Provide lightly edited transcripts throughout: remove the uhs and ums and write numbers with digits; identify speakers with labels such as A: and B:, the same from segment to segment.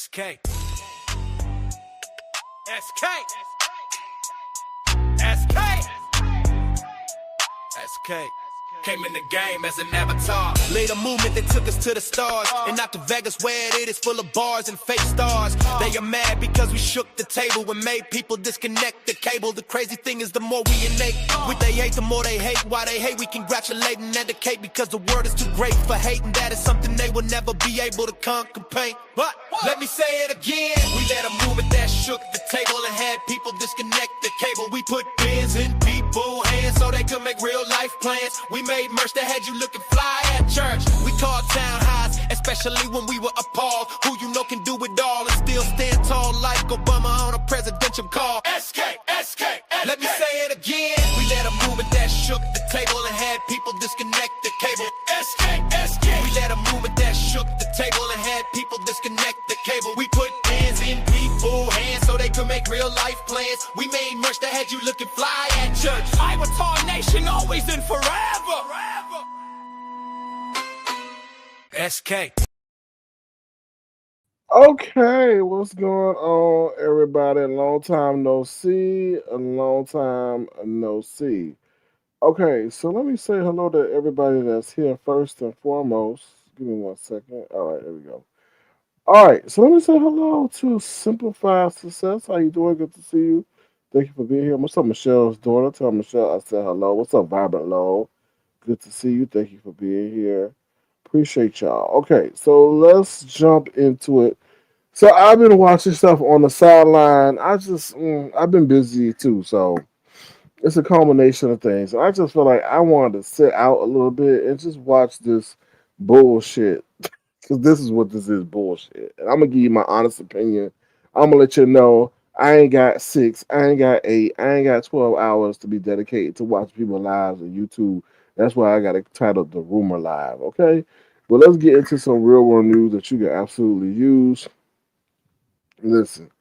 A: SK. SK. SK. SK. Came in the game as an avatar. Laid a movement that took us to the stars. And not to Vegas where it is full of bars and fake stars. They are mad because we shook the table and made people disconnect the cable. The crazy thing is the more we innate with they hate, the more they hate. Why they hate, we congratulate and educate. Because the word is too great for hate. And that is something they will never be able to conquer pain. But let me say it again. We let a movement that shook the table and had people disconnect the cable. We put pins in people's hands so they could make real life plans. We made merch that had you looking fly at church. We called town highs, especially when we were appalled. Who you know can do it all and still stand tall like Obama on a presidential call. SK, SK, SK. Let me say it again. We let a movement that shook the table and had people disconnect the cable. SK, SK. We let a movement that shook the table and had people disconnect the cable. We put pins in people's hands so they could make real life plans. We made merch that had you looking fly at church. Avatar Nation, always and forever. SK.
B: Okay, what's going on, everybody? Long time no see, a long time no see. Okay, so let me say hello to everybody that's here first and foremost. Give me 1 second. All right, there we go. All right, so let me say hello to Simplified Success. How you doing? Good to see you. Thank you for being here. What's up, Michelle's daughter? Tell Michelle I said hello. What's up, Vibrant Low? Good to see you. Thank you for being here. Appreciate y'all. Okay, so let's jump into it. So I've been watching stuff on the sideline. I've been busy too, so it's a combination of things. I just feel like I wanted to sit out a little bit and just watch this bullshit because this is what this is, bullshit. And I'm gonna give you my honest opinion. I'm gonna let you know I ain't got 6, I ain't got 8, I ain't got 12 hours to be dedicated to watch people lives on YouTube. That's why I got it titled The Rumor Live, okay? But let's get into some real world news that you can absolutely use. Listen,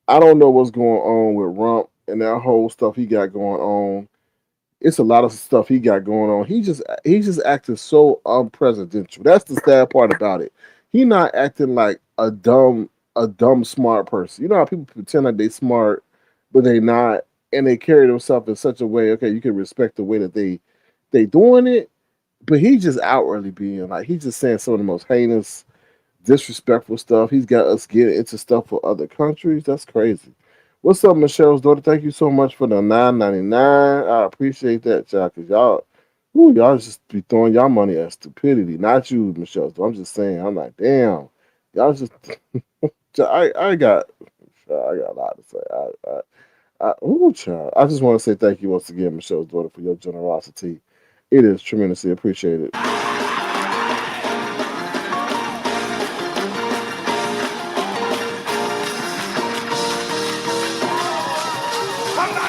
B: I don't know what's going on with Rump and that whole stuff he got going on. It's a lot of stuff he got going on. He just acting so unpresidential. That's the sad part about it. He not acting like a dumb smart person. You know how people pretend like they smart, but they not, and they carry themselves in such a way. Okay, you can respect the way that they doing it, but he just outwardly being like he's just saying some of the most heinous, disrespectful stuff. He's got us getting into stuff for other countries. That's crazy. What's up, Michelle's daughter? Thank you so much for the 9.99. I appreciate that, y'all, because y'all just be throwing y'all money at stupidity. Not you, Michelle's daughter. I'm just saying. I'm like, damn, y'all just. I got a lot to say. Child. I just want to say thank you once again, Michelle's daughter, for your generosity. It is tremendously appreciated.
A: Somebody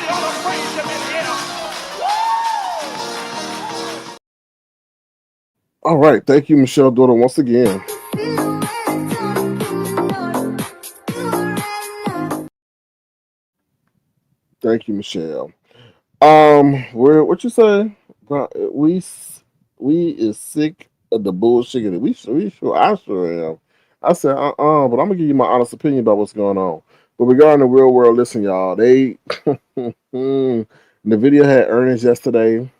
A: ought to praise him in here.
B: All right, thank you, Michelle's daughter, once again. Thank you, Michelle. What you say? Bro, we is sick of the bullshit. We sure I sure am. I said but I'm gonna give you my honest opinion about what's going on. But regarding the real world, listen, y'all. They the video had earnings yesterday.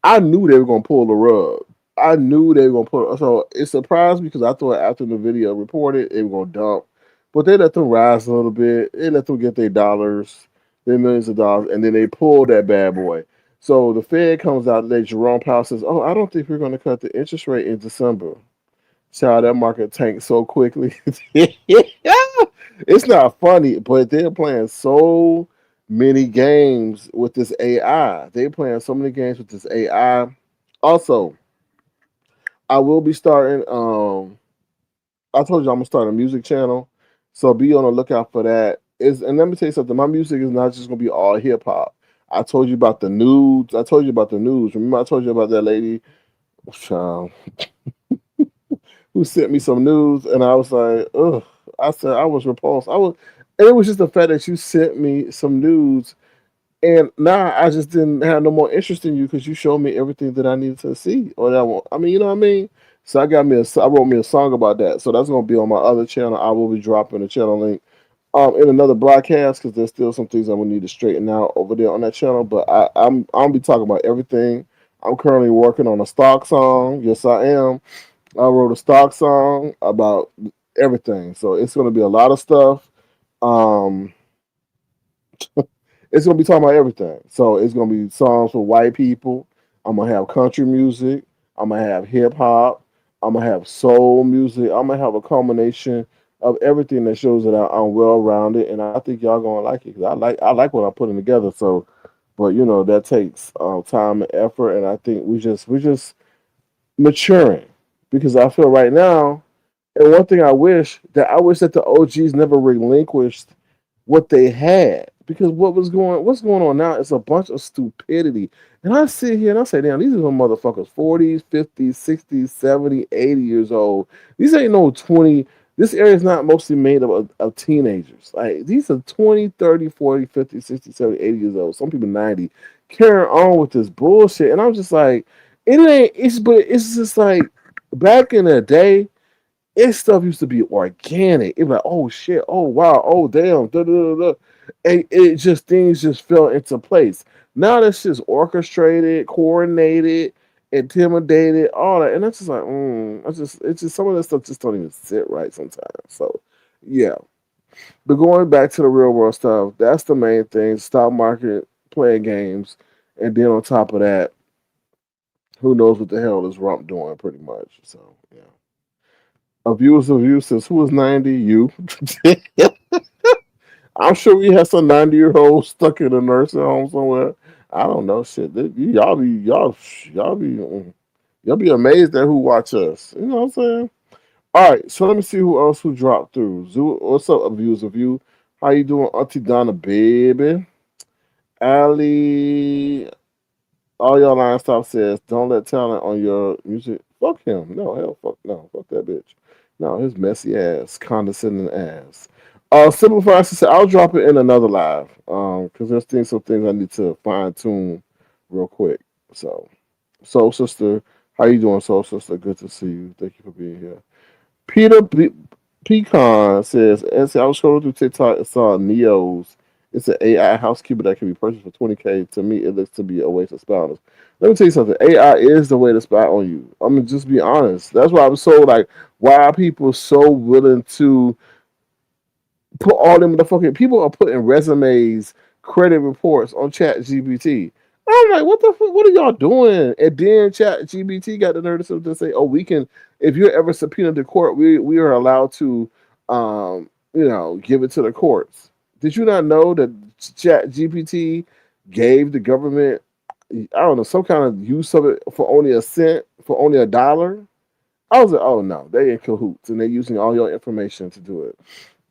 B: I knew they were gonna pull the rug. I knew they were gonna pull. So it surprised me because I thought after the video reported they were gonna dump, but they let them rise a little bit. They let them get their dollars, their millions of dollars, and then they pulled that bad boy. So the Fed comes out today. Jerome Powell says, "Oh, I don't think we're gonna cut the interest rate in December." Child, that market tanked so quickly. It's not funny, but they're playing so many games with this AI. They're playing so many games with this AI. Also, I will be starting. I told you I'm gonna start a music channel, so be on the lookout for that. And let me tell you something. My music is not just gonna be all hip hop. I told you about the nudes. I told you about the news. Remember, I told you about that lady, child, who sent me some news, and I was like, ugh. I said I was repulsed. And it was just the fact that you sent me some news, and now I just didn't have no more interest in you because you showed me everything that I needed to see or that I want. I mean, you know what I mean? So I wrote me a song about that. So that's gonna be on my other channel. I will be dropping the channel link in another broadcast because there's still some things I would need to straighten out over there on that channel. But I'm be talking about everything. I'm currently working on a stock song. Yes, I am. I wrote a stock song about everything. So it's gonna be a lot of stuff. Um, it's gonna be talking about everything. So it's gonna be songs for white people. I'm gonna have country music. I'm gonna have hip hop. I'm gonna have soul music. I'm gonna have a combination of everything that shows that I'm well rounded, and I think y'all gonna like it. 'Cause I like what I'm putting together. So, but that takes time and effort, and I think we just maturing because I feel right now. And one thing I wish that the OGs never relinquished what they had because what's going on now is a bunch of stupidity. And I sit here and I say, damn, these are some motherfuckers 40s, 50s, 60s, 70, 80 years old. These ain't no 20. This area is not mostly made of teenagers. Like these are 20, 30, 40, 50, 60, 70, 80 years old. Some people 90 carrying on with this bullshit. And I'm just like, it ain't but it's just like back in the day its stuff used to be organic. It was like, oh shit, oh wow, oh damn, da, da, da, da. And it just things just fell into place. Now that's just orchestrated, coordinated, intimidated, all that, and that's just like, it's just some of that stuff just don't even sit right sometimes. So, yeah. But going back to the real world stuff, that's the main thing. Stock market, playing games, and then on top of that, who knows what the hell is Rump doing, pretty much. So, yeah. Of you says, who is 90? You. I'm sure we have some 90-year-old stuck in a nursing home somewhere. I don't know. Shit. Y'all be amazed at who watch us. You know what I'm saying? All right. So let me see who dropped through. Zoo, what's up, views of you? How you doing, Auntie Donna, baby? Ali, all y'all line stop says, don't let talent on your music. Fuck him. No, hell, fuck no. Fuck that bitch. No, his messy ass, condescending ass. Simplify said, I'll drop it in another live. Because there's some things I need to fine tune real quick. So, Soul Sister, how you doing, Soul Sister? Good to see you. Thank you for being here. Peter Pecan says, as I was scrolling through TikTok and saw Neo's. It's an AI housekeeper that can be purchased for 20K. To me, it looks to be a waste of spiders. Let me tell you something. AI is the way to spy on you. I'm gonna just be honest. That's why I'm so like, why are people so willing to put all them the fucking people are putting resumes, credit reports on Chat GPT. I'm like, what the fuck? What are y'all doing? And then Chat GPT got the nerve to say, oh, we can, if you're ever subpoenaed to court, we are allowed to, give it to the courts. Did you not know that Chat GPT gave the government, I don't know, some kind of use of it for only a cent, for only $1? I was like, oh no, they in cahoots and they're using all your information to do it.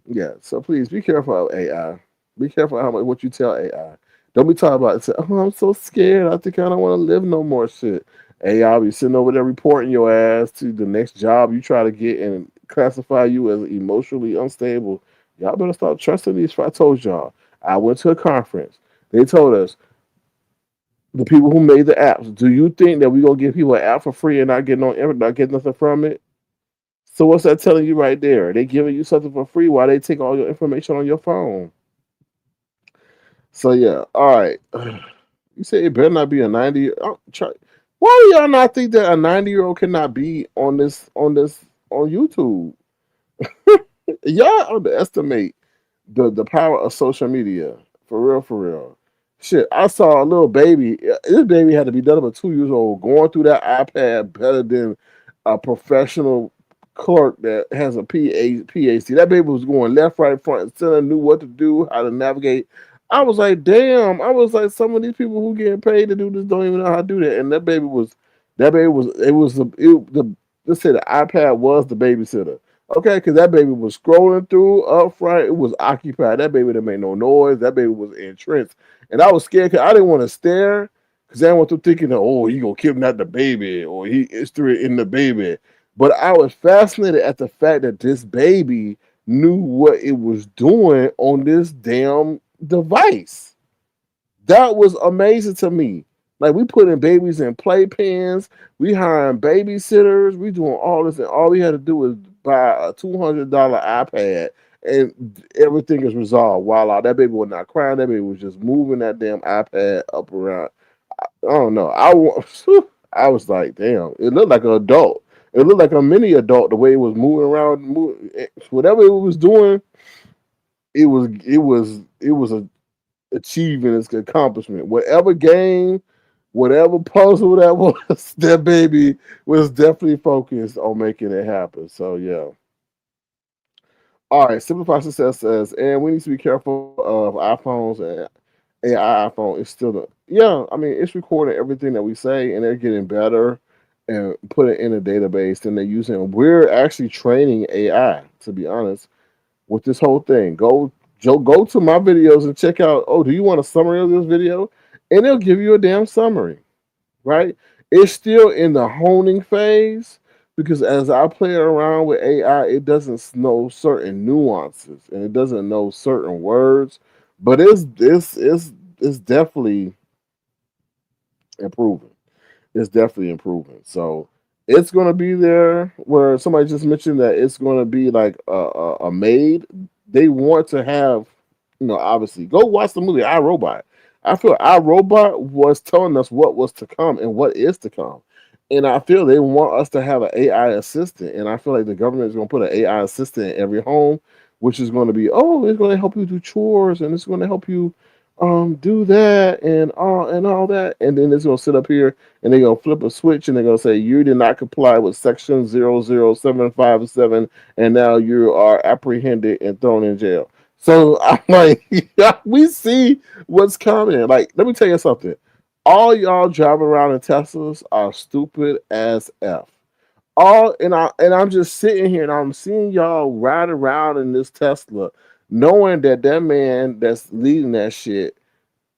B: Yeah, so please be careful of AI. Be careful how much what you tell AI. Don't be talking about it. Say, oh, I'm so scared. I think I don't want to live no more shit. AI be sitting over there reporting your ass to the next job you try to get and classify you as emotionally unstable. Y'all better stop trusting these. I told y'all. I went to a conference. They told us the people who made the apps. Do you think that we gonna give people an app for free and not get nothing from it? So what's that telling you right there? They giving you something for free while they take all your information on your phone. So yeah, all right. You say it better not be a 90. Why do y'all not think that a 90-year-old cannot be on YouTube? Y'all underestimate the power of social media. For real, for real. Shit, I saw a little baby. This baby had to be done about 2 years old, going through that iPad better than a professional clerk that has a PhD. That baby was going left, right, front, and center, knew what to do, how to navigate. I was like, damn. I was like, some of these people who getting paid to do this don't even know how to do that. And let's say the iPad was the babysitter. Okay, because that baby was scrolling through up front. It was occupied. That baby didn't make no noise. That baby was entranced. And I was scared because I didn't want to stare because I didn't want to thinking, that, oh, he going to kidnap the baby or he is in the baby. But I was fascinated at the fact that this baby knew what it was doing on this damn device. That was amazing to me. Like we putting babies in playpens, we hiring babysitters, we doing all this, and all we had to do was buy a $200 iPad, and everything is resolved. Voila, that baby was not crying. That baby was just moving that damn iPad up around. I don't know. I was like, damn. It looked like an adult. It looked like a mini adult the way it was moving around. Whatever it was doing, it was achieving its accomplishment. Whatever game, whatever puzzle that was, that baby was definitely focused on making it happen. So yeah. All right, Simplify Success says, and we need to be careful of iPhones and AI iPhone is still the yeah. I mean, it's recording everything that we say, and they're getting better and put it in a database. And they're using. We're actually training AI. To be honest, with this whole thing, go to my videos and check out. Oh, do you want a summary of this video? And they'll give you a damn summary, right? It's still in the honing phase because as I play around with AI, it doesn't know certain nuances and it doesn't know certain words, but it's definitely improving. It's definitely improving. So it's going to be there where somebody just mentioned that it's going to be like a maid. They want to have, obviously, go watch the movie I Robot. I feel I Robot was telling us what was to come and what is to come. And I feel they want us to have an AI assistant. And I feel like the government is going to put an AI assistant in every home, which is going to be, oh, it's going to help you do chores and it's going to help you do that and all that. And then it's going to sit up here and they're gonna flip a switch and they're gonna say you did not comply with section 00757 and now you are apprehended and thrown in jail. So I'm like, yeah, we see what's coming. Like, let me tell you something. All y'all driving around in Teslas are stupid as F. I'm just sitting here and I'm seeing y'all ride around in this Tesla, knowing that that man that's leading that shit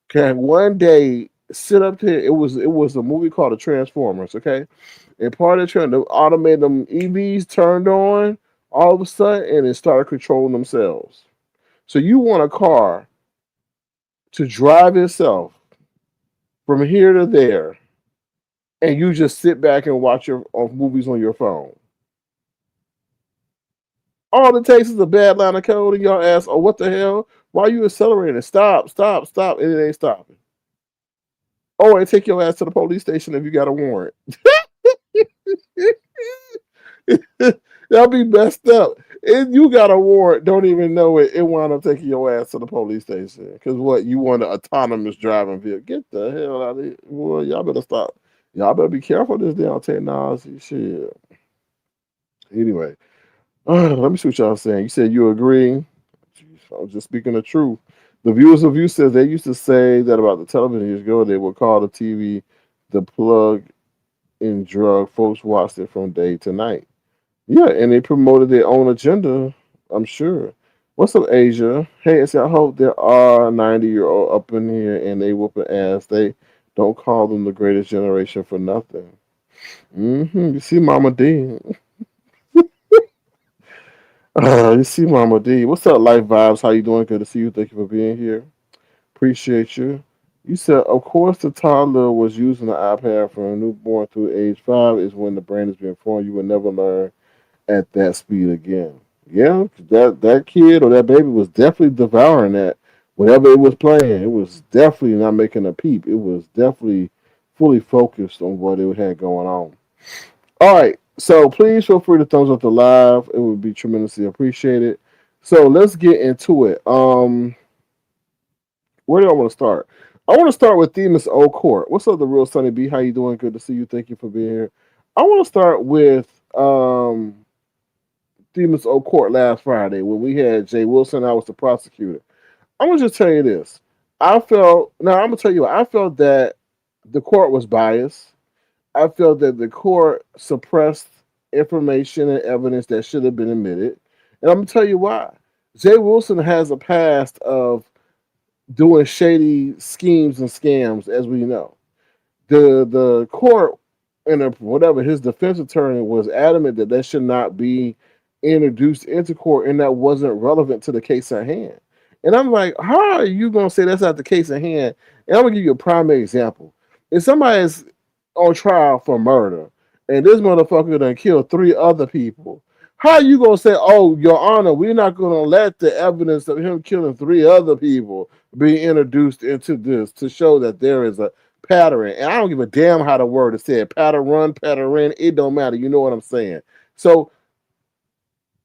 B: can one day sit up there. It was a movie called The Transformers, okay? And part of the trend, the automated them EVs turned on all of a sudden and it started controlling themselves. So you want a car to drive itself from here to there, and you just sit back and watch your movies on your phone. All it takes is a bad line of code, and y'all ask, "Oh, what the hell? Why are you accelerating? Stop, stop, stop!" And it ain't stopping. Or take your ass to the police station if you got a warrant. That'll be messed up. And you got a warrant, don't even know it. It wound up taking your ass to the police station. Because what? You want an autonomous driving vehicle. Get the hell out of here. Boy, y'all better stop. Y'all better be careful of this damn technology. Shit. Anyway, let me see what y'all saying. You said you agree. Jeez, I was just speaking the truth. The viewers of you says they used to say that about the television years ago. They would call the TV the plug in drug. Folks watched it from day to night. Yeah, and they promoted their own agenda, I'm sure. What's up, Asia? Hey, I hope there are 90-year-old up in here and they whooping ass. They don't call them the greatest generation for nothing. You see Mama D. You see Mama D. What's up, Life Vibes? How you doing? Good to see you. Thank you for being here. Appreciate you. You said, of course, the toddler was using the iPad from a newborn through age 5 is when the brain is being formed. You will never learn at that speed again. Yeah, that kid or that baby was definitely devouring that. Whatever it was playing, it was definitely not making a peep. It was definitely fully focused on what it had going on. All right, so please feel free to thumbs up the live. It would be tremendously appreciated. So let's get into it. Where do I want to start? I want to start with Themis O Court. What's up, the real Sunny B? How you doing? Good to see you. Thank you for being here. I want to start with Themis O Court last Friday when we had Jay Wilson. I was the prosecutor. I'm gonna just tell you this. I'm gonna tell you. I felt that the court was biased. I felt that the court suppressed information and evidence that should have been admitted, and I'm gonna tell you why. Jay Wilson has a past of doing shady schemes and scams, as we know. The court and whatever his defense attorney was adamant that that should not be introduced into court and that wasn't relevant to the case at hand. And I'm like, how are you gonna say that's not the case at hand? And I'm gonna give you a prime example. If somebody's on trial for murder and this motherfucker done killed three other people, how you gonna say, "Oh, Your Honor, we're not gonna let the evidence of him killing three other people be introduced into this to show that there is a pattern?" And I don't give a damn how the word is said, pattern, pattern. It don't matter. You know what I'm saying? So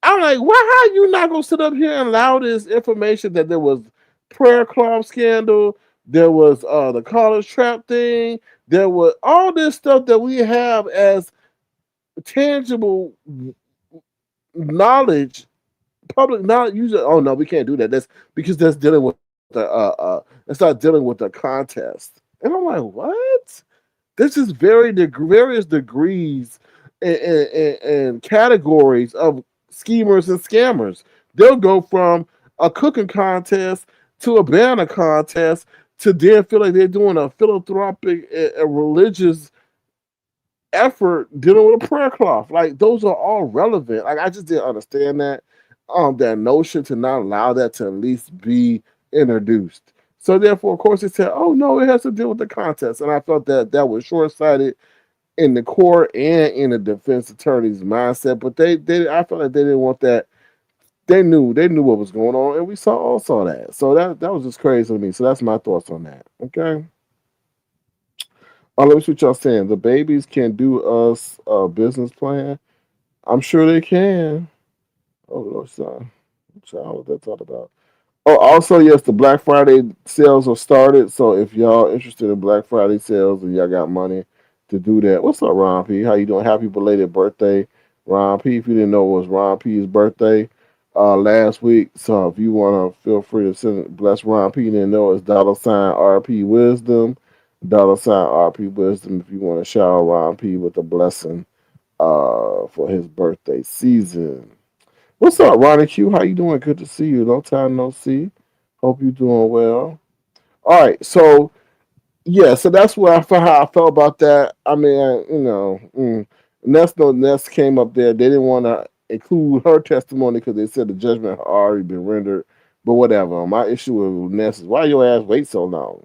B: I'm like, why how you not gonna sit up here and allow this information that there was prayer cloth scandal, there was the college trap thing, there was all this stuff that we have as tangible knowledge, public knowledge. Usually, oh no, we can't do that. That's because that's dealing with that's not dealing with the contest. And I'm like, what? This is various degrees and categories of schemers and scammers. They'll go from a cooking contest to a banner contest to then feel like they're doing a philanthropic, a religious effort dealing with a prayer cloth. Like those are all relevant. Like I just didn't understand that. That notion to not allow that to at least be introduced. So therefore, of course, they said, "Oh no, it has to deal with the contest," and I felt that that was short sighted in the court and in the defense attorney's mindset. But I felt like they didn't want that. They knew what was going on, and we all saw that. So that was just crazy to me. So that's my thoughts on that. Okay. Let me see what y'all saying. The babies can do us a business plan. I'm sure they can. Oh, Lord, son. Child, what that's all about? Oh, also, yes, the Black Friday sales have started. So if y'all interested in Black Friday sales and y'all got money to do that, what's up, Ron P? How you doing? Happy belated birthday, Ron P. If you didn't know, it was Ron P's birthday last week. So if you want to, feel free to send bless Ron P. Didn't know it's $RP Wisdom, $RP Wisdom. If you want to shower Ron P with a blessing for his birthday season. What's up, Ronnie Q? How you doing? Good to see you. Long time no see. Hope you're doing well. All right, so yeah, so that's what how I felt about that. I mean, Ness came up there. They didn't want to include her testimony because they said the judgment had already been rendered. But whatever. My issue with Ness is why your ass wait so long.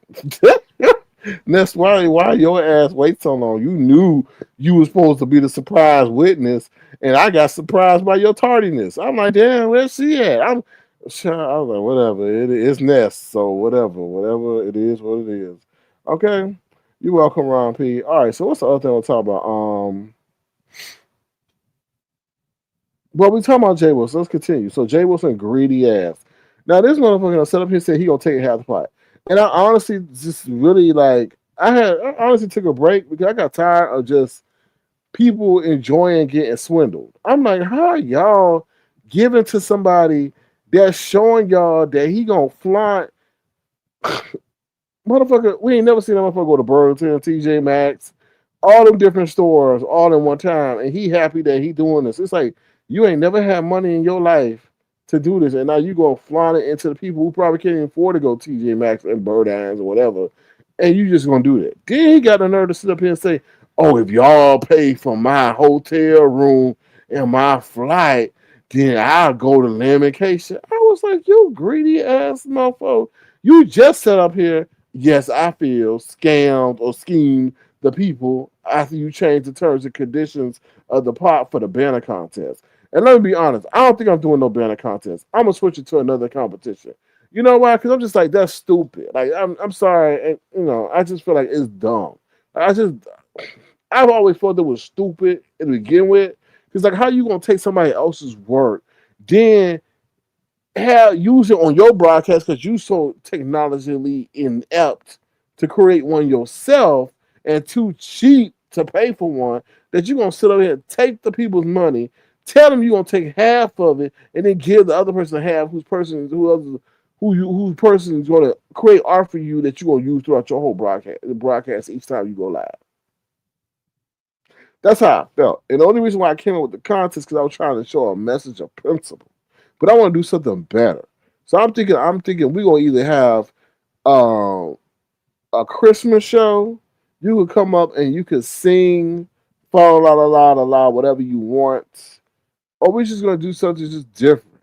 B: That's why your ass wait so long. You knew you were supposed to be the surprise witness, and I got surprised by your tardiness. I'm like, damn, where's she at? I was like, whatever. It's Ness, so whatever it is, what it is. Okay, you're welcome, Ron P. All right, so what's the other thing we'll talk about? Well, we talking about Jay Wilson. Let's continue. So Jay Wilson, greedy ass. Now this motherfucker gonna set up here and said he gonna take half the pot. And I honestly just really like I honestly took a break because I got tired of just people enjoying getting swindled. I'm like, how are y'all giving to somebody that's showing y'all that he gonna flaunt motherfucker? We ain't never seen that motherfucker go to Burlington, TJ Maxx, all them different stores all in one time, and he happy that he doing this. It's like you ain't never had money in your life to do this, and now you gonna flaunt it into the people who probably can't even afford to go TJ Maxx and Burdines or whatever, and you just gonna do that. Then he got the nerve to sit up here and say, "Oh, if y'all pay for my hotel room and my flight, then I'll go to Lamentation." I was like, "You greedy ass motherfucker! You just set up here." Yes, I feel scammed or schemed the people after you change the terms and conditions of the pot for the banner contest. And let me be honest, I don't think I'm doing no banner contest. I'm gonna switch it to another competition. You know why? Because I'm just like that's stupid. Like I'm sorry, and I just feel like it's dumb. I just I've always thought it was stupid to begin with. Because like how you gonna take somebody else's work, then use it on your broadcast because you so technologically inept to create one yourself and too cheap to pay for one that you're gonna sit over here and take the people's money, tell them you're gonna take half of it, and then give the other person half whose person is gonna create art for you that you're gonna use throughout your whole broadcast each time you go live. That's how I felt. And the only reason why I came up with the contest because I was trying to show a message of principle. But I want to do something better. So I'm thinking we're gonna either have um, a Christmas show. You could come up and you could sing, fa la la la la la, whatever you want, or we're just gonna do something just different.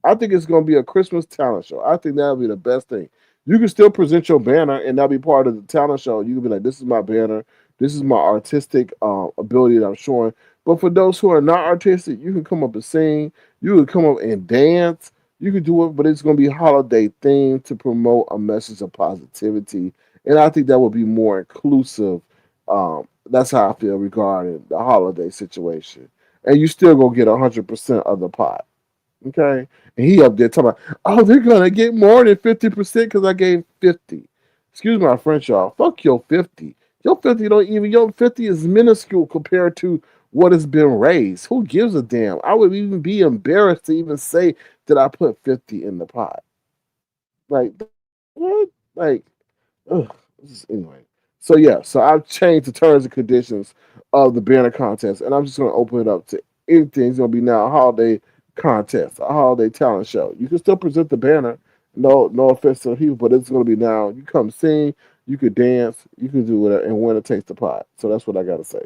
B: I think it's gonna be a Christmas talent show. I think that'll be the best thing. You can still present your banner, and that'll be part of the talent show. You can be like, "This is my banner. This is my artistic ability that I'm showing." But for those who are not artistic, you can come up and sing. You can come up and dance. You can do it, but it's going to be holiday themed to promote a message of positivity, and I think that would be more inclusive. That's how I feel regarding the holiday situation, and you still gonna get 100% of the pot. Okay. And he up there talking about, oh, they're gonna get more than 50% because I gave 50. Excuse my French, y'all. Fuck your 50. Your 50 don't even your 50 is minuscule compared to what has been raised. Who gives a damn? I would even be embarrassed to even say that I put 50 in the pot. Like what? Like ugh, anyway. So yeah, so I've changed the terms and conditions of the banner contest, and I'm just gonna open it up to anything. It's gonna be now a holiday contest, a holiday talent show. You can still present the banner, no offense to the people, but it's gonna be now. You come sing, you could dance, you can do whatever, and winner takes the pot. So that's what I gotta say.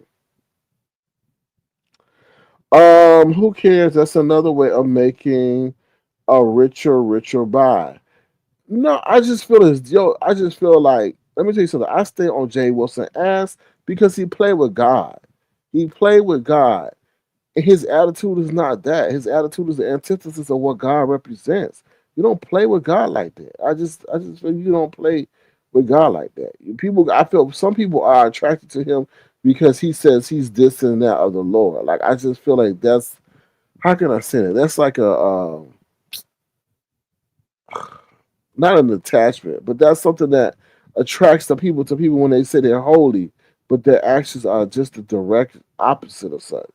B: Who cares? That's another way of making a richer buy. No, I just feel as yo. I just feel like let me tell you something. I stay on Jay Wilson ass because he played with God. He played with God, and his attitude is not that. His attitude is the antithesis of what God represents. You don't play with God like that. I just feel you don't play with God like that. People, I feel some people are attracted to him because he says he's this and that of the Lord. Like I just feel like that's how can I say it? That's like a not an attachment, but that's something that attracts the people to people when they say they're holy, but their actions are just the direct opposite of such.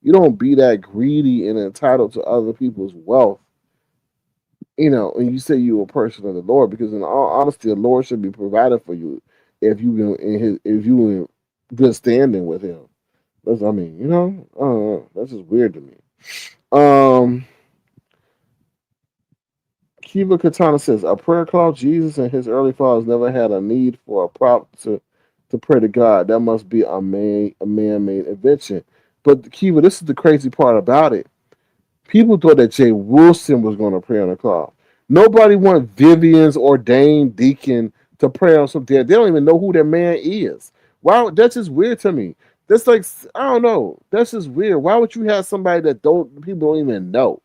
B: You don't be that greedy and entitled to other people's wealth, and you say you're a person of the Lord, because in all honesty, the Lord should be provided for you if you if you in good standing with Him. That's I mean, I don't know. That's just weird to me. Um, Kiva Katana says, a prayer cloth. Jesus and his early followers never had a need for a prop to pray to God. That must be a man made invention. But Kiva, this is the crazy part about it. People thought that Jay Wilson was going to pray on the cloth. Nobody wanted Vivian's ordained deacon to pray on some dead. They don't even know who that man is. Wow, that's just weird to me. That's like I don't know. That's just weird. Why would you have somebody that people don't even know?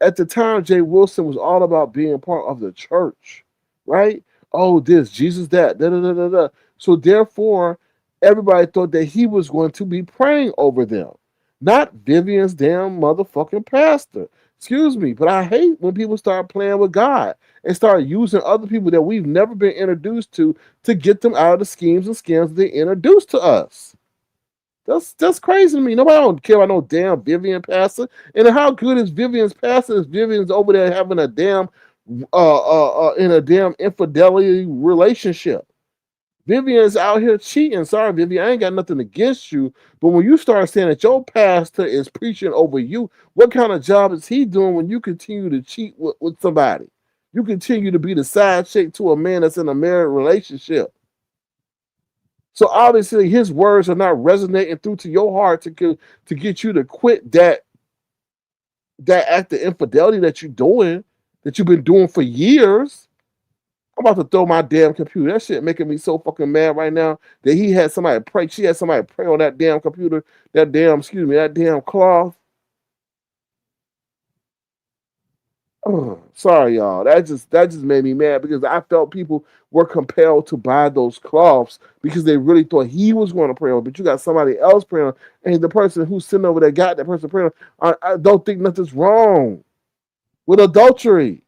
B: At the time, Jay Wilson was all about being part of the church, right? Oh, this, Jesus, that, da da da da da. So therefore, everybody thought that he was going to be praying over them, not Vivian's damn motherfucking pastor. Excuse me, but I hate when people start playing with God and start using other people that we've never been introduced to get them out of the schemes and scams they introduced to us. That's crazy to me. Nobody don't care about no damn Vivian pastor. And how good is Vivian's pastor? Is Vivian's over there having a damn in a damn infidelity relationship? Vivian's out here cheating. Sorry, Vivian, I ain't got nothing against you. But when you start saying that your pastor is preaching over you, what kind of job is he doing when you continue to cheat with somebody? You continue to be the side chick to a man that's in a married relationship. So obviously, his words are not resonating through to your heart to get you to quit that act of infidelity that you're doing, that you've been doing for years. I'm about to throw my damn computer. That shit making me so fucking mad right now that he had somebody pray. She had somebody pray on that damn computer, that damn cloth. Sorry, y'all. That just made me mad because I felt people were compelled to buy those cloths because they really thought he was going to pray on. But you got somebody else praying, and the person who's sitting over there got that person praying. I don't think nothing's wrong with adultery.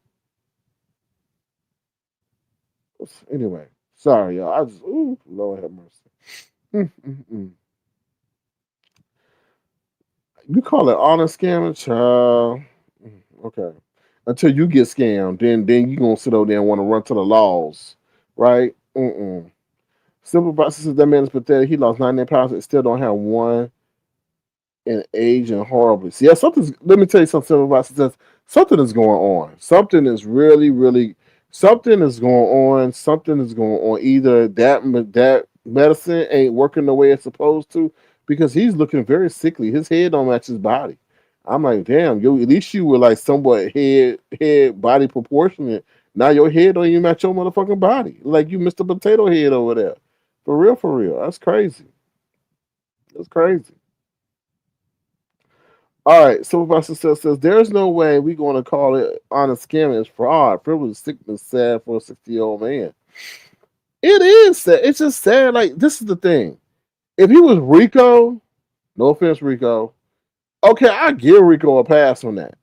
B: Anyway, sorry, y'all. I just Lord have mercy. Mm-mm-mm. You call it honest scamming, child? Okay. Until you get scammed, then you gonna sit over there and want to run to the laws, right? Mm-mm. Simple process is that man is pathetic. He lost 99 pounds and still don't have one and aging horribly. See, yeah, something's. Let me tell you something about success. Something is going on. Something is really, really. Something is going on. Something is going on. Either that medicine ain't working the way it's supposed to, because he's looking very sickly. His head don't match his body. I'm like, damn, yo, at least you were like somewhat head body proportionate. Now your head don't even match your motherfucking body. Like you Mr. Potato Head over there. For real, for real. That's crazy. That's crazy. All right, Supervisor says there's no way we're going to call it honest scamming. It's fraud. Privilege, sickness, sad for a 60-year-old man. It is sad. It's just sad. Like this is the thing. If he was Rico, no offense, Rico. Okay, I give Rico a pass on that.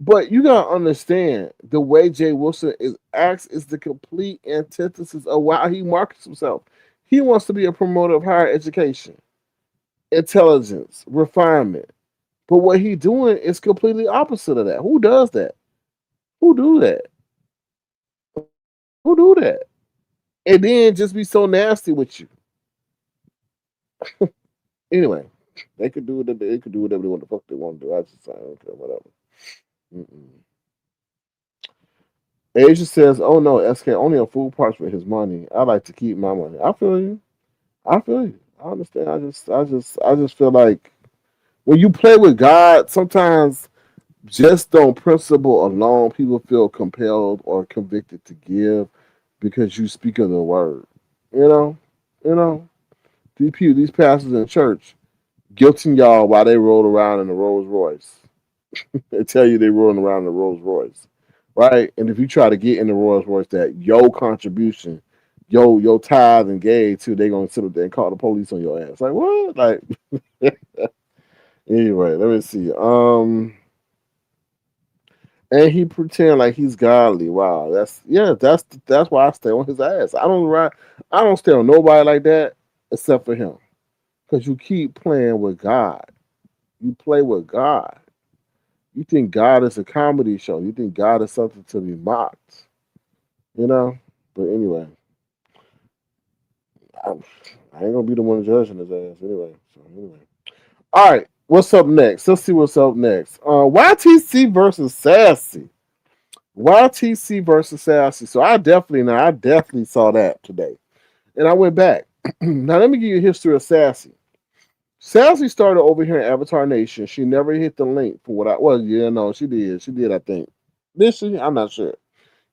B: But you gotta understand the way Jay Wilson is acts is the complete antithesis of how he markets himself. He wants to be a promoter of higher education, intelligence, refinement. But what he doing is completely opposite of that. Who does that? Who do that? Who do that? And then just be so nasty with you. Anyway, they could do whatever they want the fuck they want to do. I just I don't care, whatever. Mm-mm. Asia says, "Oh no, SK only a fool parts with his money. I like to keep my money." I feel you. I feel you. I understand. I just feel like when you play with God, sometimes just on principle alone, people feel compelled or convicted to give because you speak of the word. You know, you know. These pastors in church guilting y'all while they roll around in the Rolls Royce. They tell you they rolling around in the Rolls Royce, right? And if you try to get in the Rolls Royce, that your contribution, your tithe and gave too, they gonna sit up there and call the police on your ass. Like what? Like anyway, let me see. And he pretend like he's godly. Wow, that's why I stay on his ass. I don't stay on nobody like that except for him. Because you keep playing with God. You play with God. You think God is a comedy show. You think God is something to be mocked. You know? But anyway, I ain't gonna be the one judging his ass anyway. So anyway. All right, what's up next? Let's see what's up next. YTC versus Sassy. YTC versus Sassy. So I definitely saw that today. And I went back. Now let me give you a history of Sassy. Sassy started over here in Avatar Nation. She never hit the link for what I well, yeah, no, she did. She did, I think. Did she? I'm not sure.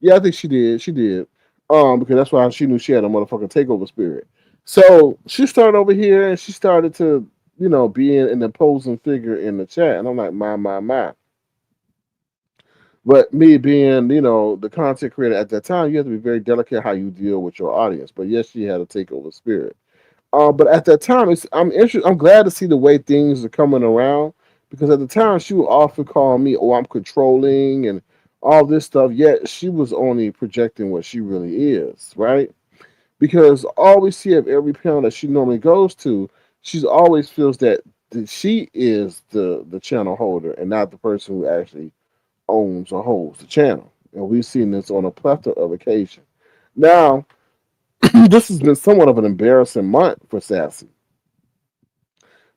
B: Yeah, I think she did. She did. Because that's why she knew she had a motherfucking takeover spirit. So she started over here and she started to, be an imposing figure in the chat. And I'm like, my. But me being, the content creator at that time, you have to be very delicate how you deal with your audience. But yes, she had a takeover spirit. But at that time, I'm interested. I'm glad to see the way things are coming around because at the time she would often call me, "Oh, I'm controlling" and all this stuff. Yet she was only projecting what she really is, right? Because all we see of every panel that she normally goes to, she's always feels that she is the channel holder and not the person who actually owns or holds the channel. And we've seen this on a plethora of occasions. Now, this has been somewhat of an embarrassing month for Sassy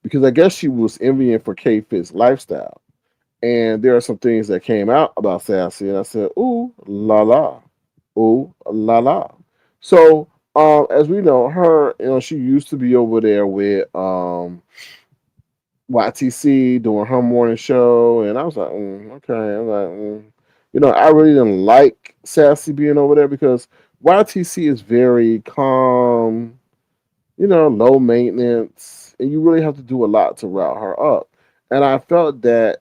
B: because I guess she was envying for K Fit's lifestyle. And there are some things that came out about Sassy, and I said, ooh, la la. Ooh, la la. So, as we know, she used to be over there with YTC doing her morning show, and I was like, okay. I'm like, I really didn't like Sassy being over there because YTC is very calm, low maintenance, and you really have to do a lot to route her up. And I felt that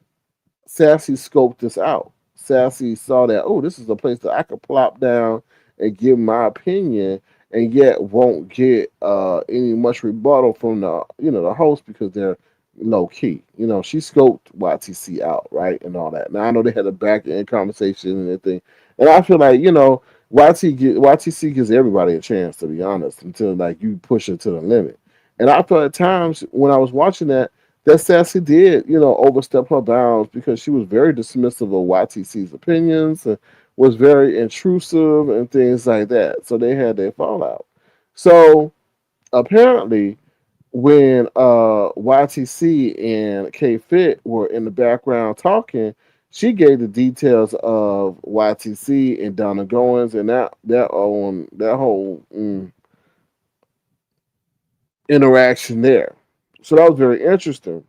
B: Sassy scoped this out. Sassy saw that, oh, this is a place that I could plop down and give my opinion and yet won't get any much rebuttal from the host because they're low key. She scoped YTC out, right? And all that. Now I know they had a back end conversation and everything. And I feel like, YTC gives everybody a chance, to be honest, until like you push it to the limit. And I felt at times when I was watching that Sassy did, overstep her bounds because she was very dismissive of YTC's opinions and was very intrusive and things like that. So they had their fallout. So apparently, when YTC and K Fit were in the background talking, she gave the details of YTC and Donna Goins and that whole interaction there. So that was very interesting.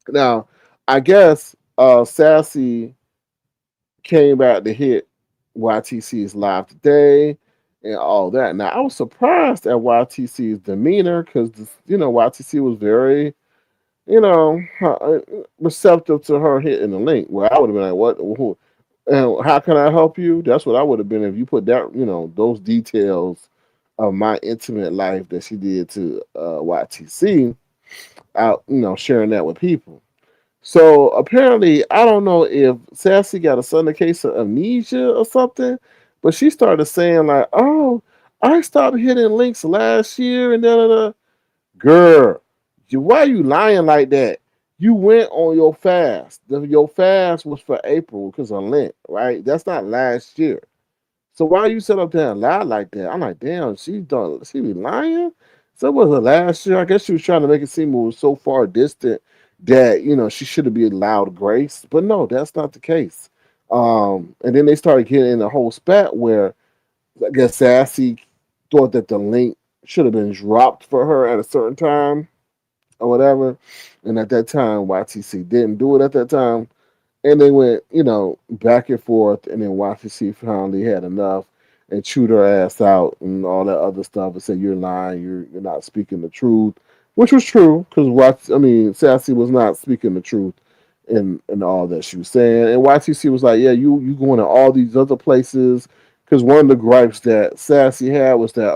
B: Now, I guess Sassy came back to hit. YTC's live today and all that. Now, I was surprised at YTC's demeanor because, YTC was very, receptive to her hitting the link. Where I would have been like, what? Who, and how can I help you? That's what I would have been if you put that, those details of my intimate life that she did to YTC out, sharing that with people. So apparently, I don't know if Sassy got a sudden case of amnesia or something, but she started saying like, "Oh, I stopped hitting links last year," and da. Girl, why are you lying like that? You went on your fast. Your fast was for April because of Lent, right? That's not last year. So why you sit up there and lie like that? I'm like, damn, she be lying? So it was her last year. I guess she was trying to make it seem it was so far distant that, she should have been allowed grace. But no, that's not the case. And then they started getting in a whole spat where I guess Sassy thought that the link should have been dropped for her at a certain time or whatever. And at that time, YTC didn't do it at that time. And they went, back and forth, and then YTC finally had enough and chewed her ass out and all that other stuff and said, "You're lying, you're not speaking the truth," which was true because Sassy was not speaking the truth in all that she was saying. And YTC was like, "Yeah, you going to all these other places," because one of the gripes that Sassy had was that,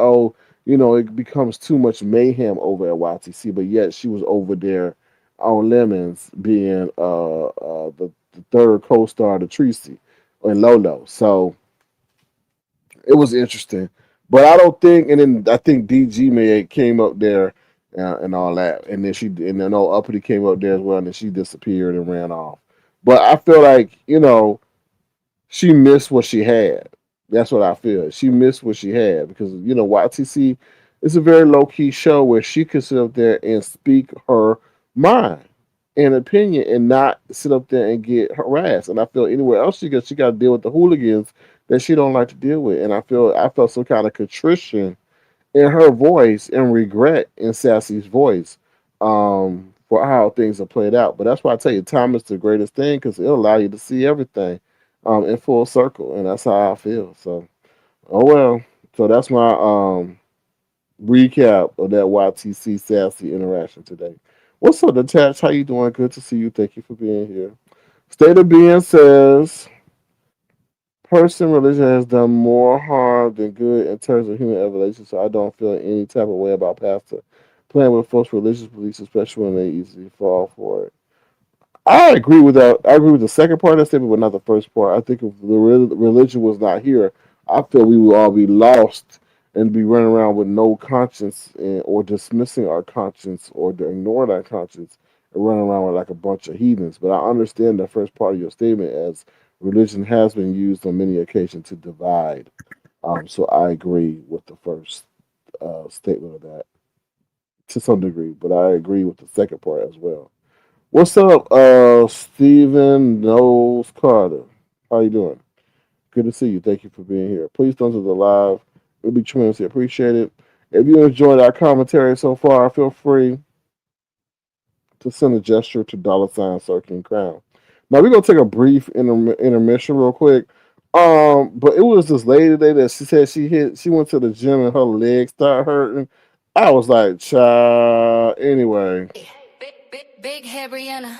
B: it becomes too much mayhem over at YTC, but yet she was over there on Lemons being the third co-star to Tracy and Lolo. So it was interesting. But I don't think, and then I think DG May came up there and all that, and then old Uppity came up there as well, and then she disappeared and ran off. But I feel like she missed what she had. That's what I feel. She missed what she had because YTC is a very low key show where she could sit up there and speak her mind and opinion and not sit up there and get harassed. And I feel anywhere else she got to deal with the hooligans that she don't like to deal with. And I felt some kind of contrition in her voice and regret in Sassy's voice for how things have played out. But that's why I tell you, time is the greatest thing because it'll allow you to see everything in full circle, and that's how I feel. So, oh well. So that's my recap of that YTC Sassy interaction today. What's up, Detached? How you doing? Good to see you. Thank you for being here. State of Being says, person religion has done more harm than good in terms of human evolution, so I don't feel any type of way about pastor playing with folks' religious beliefs, especially when they easily fall for it. I agree with that. I agree with the second part of that statement, but not the first part. I think if the religion was not here, I feel we would all be lost and be running around with no conscience or dismissing our conscience or ignoring our conscience and running around with like a bunch of heathens. But I understand the first part of your statement as religion has been used on many occasions to divide. So I agree with the first statement of that to some degree, but I agree with the second part as well. What's up, Stephen Knowles Carter? How you doing? Good to see you. Thank you for being here. Please don't do the live. It'll be tremendously appreciated. If you enjoyed our commentary so far, feel free to send a gesture to $ Circling Crown. Now we're gonna take a brief intermission real quick. But it was this lady today that she said she went to the gym and her legs started hurting. I was like, child. Anyway.
C: Big head Brianna.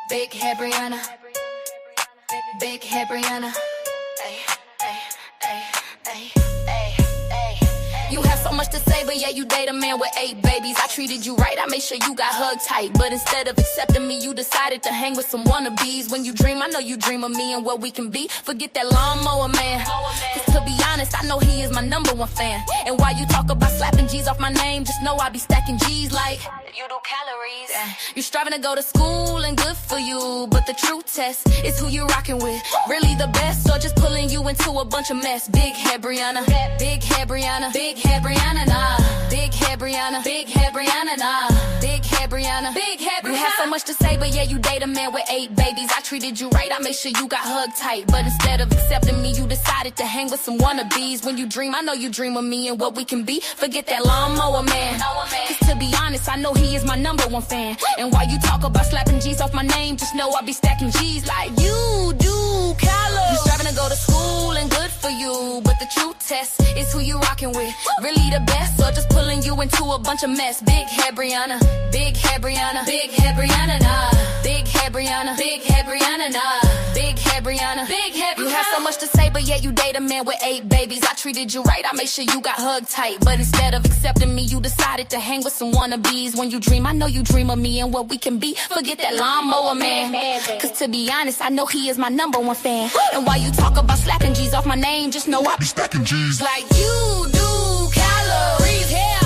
C: Big head Brianna. Big head Brianna. You have so much to say, but yeah, you date a man with 8 babies. I treated you right, I made sure you got hugged tight. But instead of accepting me, you decided to hang with some wannabes. When you dream, I know you dream of me and what we can be. Forget that lawnmower man. Cause to be honest, I know he is my #1 fan. And while you talk about slapping G's off my name, just know I be stacking G's like you do calories. You striving to go to school and good for you, but the true test is who you rocking with. Really the best, or just pulling you into a bunch of mess. Big head Brianna. Big head Brianna. Big head Brianna, nah. Big head Brianna. Big head Brianna, nah. Big head Brianna. Big head Brianna. You have so much to say, but yeah, you date a man with 8 babies. I treated you right, I made sure you got hugged tight. But instead of accepting me, you decided to hang with some wannabes. When you dream, I know you dream of me and what we can be. Forget that lawnmower man. Cause to be honest, I know he is my #1 fan. And while you talk about slapping G's off my name, just know I be stacking G's like you do calories. You striving to go to school working with. Really the best, or just pulling you into a bunch of mess. Big hair Brianna, big hair Brianna, big hair Brianna, nah. Big hair Brianna, big hair Brianna, nah. Big hair Brianna, big hair Brianna. You have so much to say, but yet you date a man with 8 babies. I treated you right, I made sure you got hugged tight. But instead of accepting me, you decided to hang with some wannabes. When you dream, I know you dream of me and what we can be. Forget that lawnmower man, cause to be honest, I know he is my #1 fan. And while you talk about slapping G's off my name, just know I be stacking G's like you do. Calories, yeah.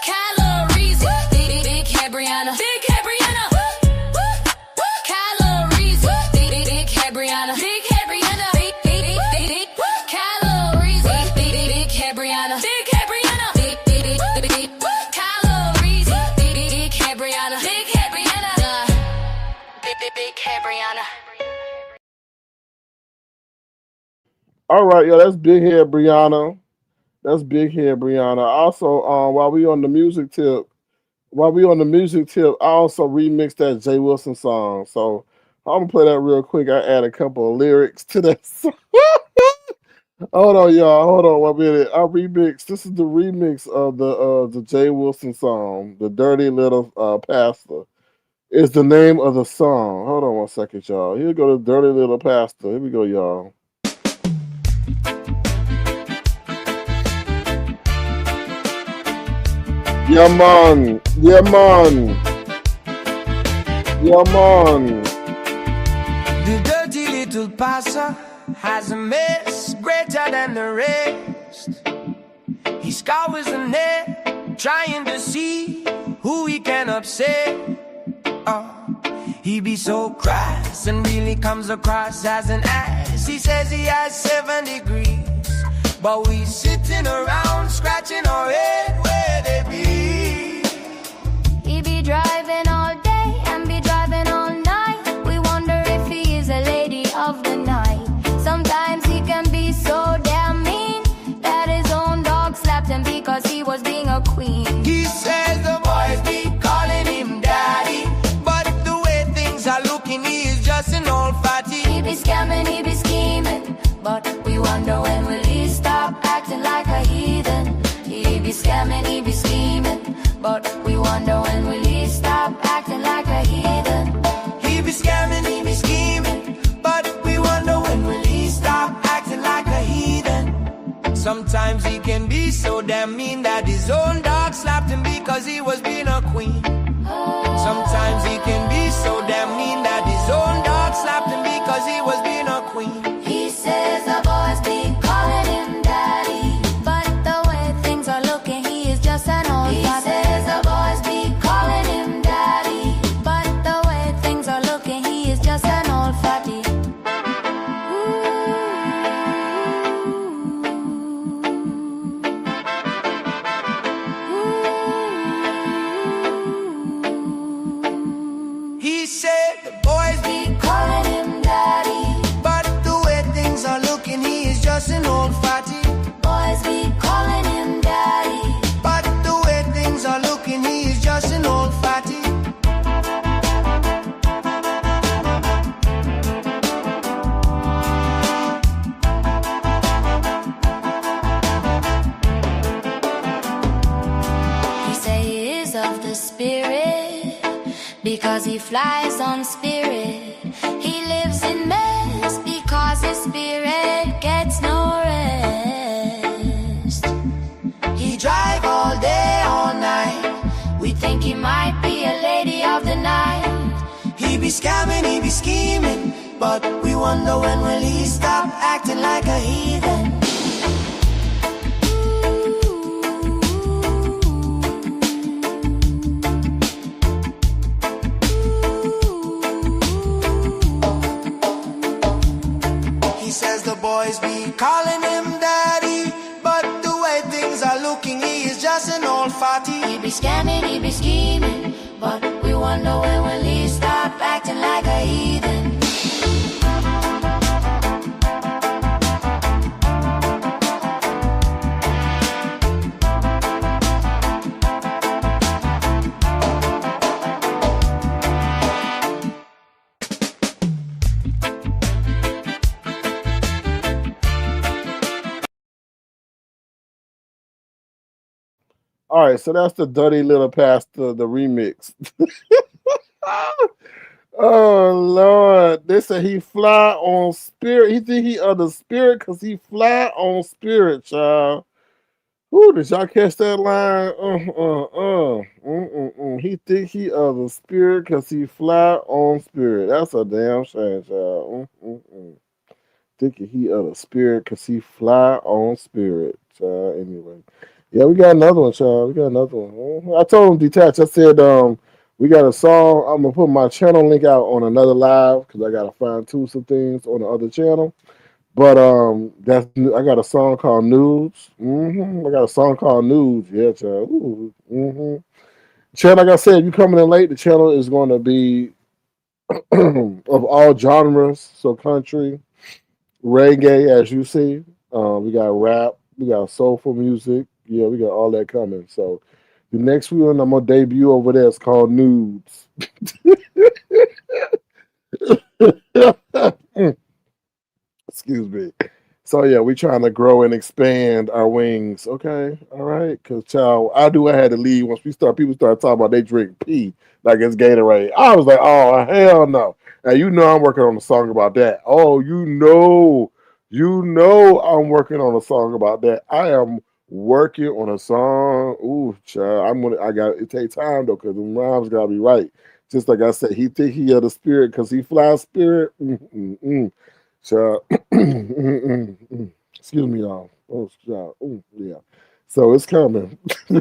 C: Calories, big hair Brianna, big hair Brianna. Calories, big hair Brianna, big hair Brianna. Big calories, big hair Brianna, big hair Brianna. Big calories, big hair Brianna, big hair Brianna. Big hair Brianna.
B: All right, yo, that's Big Head Brianna. That's Big Head Brianna. Also, while we on the music tip, I also remixed that Jay Wilson song. So I'm gonna play that real quick. I add a couple of lyrics to that song. Hold on, y'all. Hold on 1 minute. I remixed. This is the remix of the Jay Wilson song, "The Dirty Little Pastor." Is the name of the song. Hold on 1 second, y'all. Here go the Dirty Little Pastor. Here we go, y'all. Yeah, man. Yeah, man. Yeah, man.
A: The dirty little pastor has a mess greater than the rest. He scours the net, trying to see who he can upset. He be so crass and really comes across as an ass. He says he has 7 degrees, but we sitting around scratching our head where they be.
C: He be driving all day and be driving all night. We wonder if he is a lady of the night. Sometimes he can be so damn mean that his own dog slapped him because he was being a queen.
A: He says the boys be calling him daddy, but the way things are looking, he is just an old fatty.
C: He be scamming, he be scheming, but we wonder when will he stop acting like a heathen. He be scamming, he be scheming, but we wonder when will he stop acting like a heathen.
A: He be scamming, he be scheming, but we wonder when will he stop acting like a heathen. Sometimes he can be so damn mean that his own dog slapped him because he was being a queen. Sometimes he can be so damn mean that his own dog slapped him because he was being a queen.
C: He says the boys be calling him daddy, but the way things are looking, he is just an old fatty. He says the boys be calling him daddy, but the way things are looking, he is just an old fatty.
A: He said the boys be
C: Calling him daddy,
A: but the way things are looking, he is just an old fatty.
C: boys be calling him daddy.
A: But the way things are looking, he is just an old fatty.
C: He say he is of the spirit because he flies on spirit. He lives in mess because his spirit gets no rest.
A: He drive all day, all night.
C: We think he might be a lady of the night.
A: He be scamming, he be scheming, but we wonder when will he stop acting like a heathen. He says the boys be calling him daddy, but the way things are looking, he is just an old fatty.
C: He be scamming, he be scheming, but we wonder when will he stop acting like a heathen.
B: All right, so that's the Dirty Little Pastor, the remix. Oh Lord, they say he fly on spirit. He think he of the spirit because he fly on spirit, child. Who did y'all catch that line? He think he of the spirit because he fly on spirit. That's a damn shame, child. Thinking he of the spirit because he fly on spirit, child. Anyway, yeah, we got another one, child. We got another one. I told him detach. I said, we got a song. I'm gonna put my channel link out on another live because I gotta fine tune some things on the other channel. But that's I got a song called Nudes. I got a song called Nudes. Yeah, child. Channel, like I said, if you coming in late, the channel is going to be of all genres. So country, reggae, as you see. We got rap. We got soulful music. Yeah, we got all that coming. So the next one I'm gonna debut over there is called Nudes. Excuse me. So yeah, we trying to grow and expand our wings. Okay, all right. Cause child, I had to leave once people start talking about they drink pee like it's Gatorade. I was like, oh hell no. Now you know I'm working on a song about that. Oh, I'm working on a song about that. I am working on a song. Ooh, child, I got it take time though, cause the rhymes gotta be right. Just like I said, he think he of the spirit because he flies spirit. So, excuse me, y'all. Oh, child. Ooh, yeah. So it's coming. I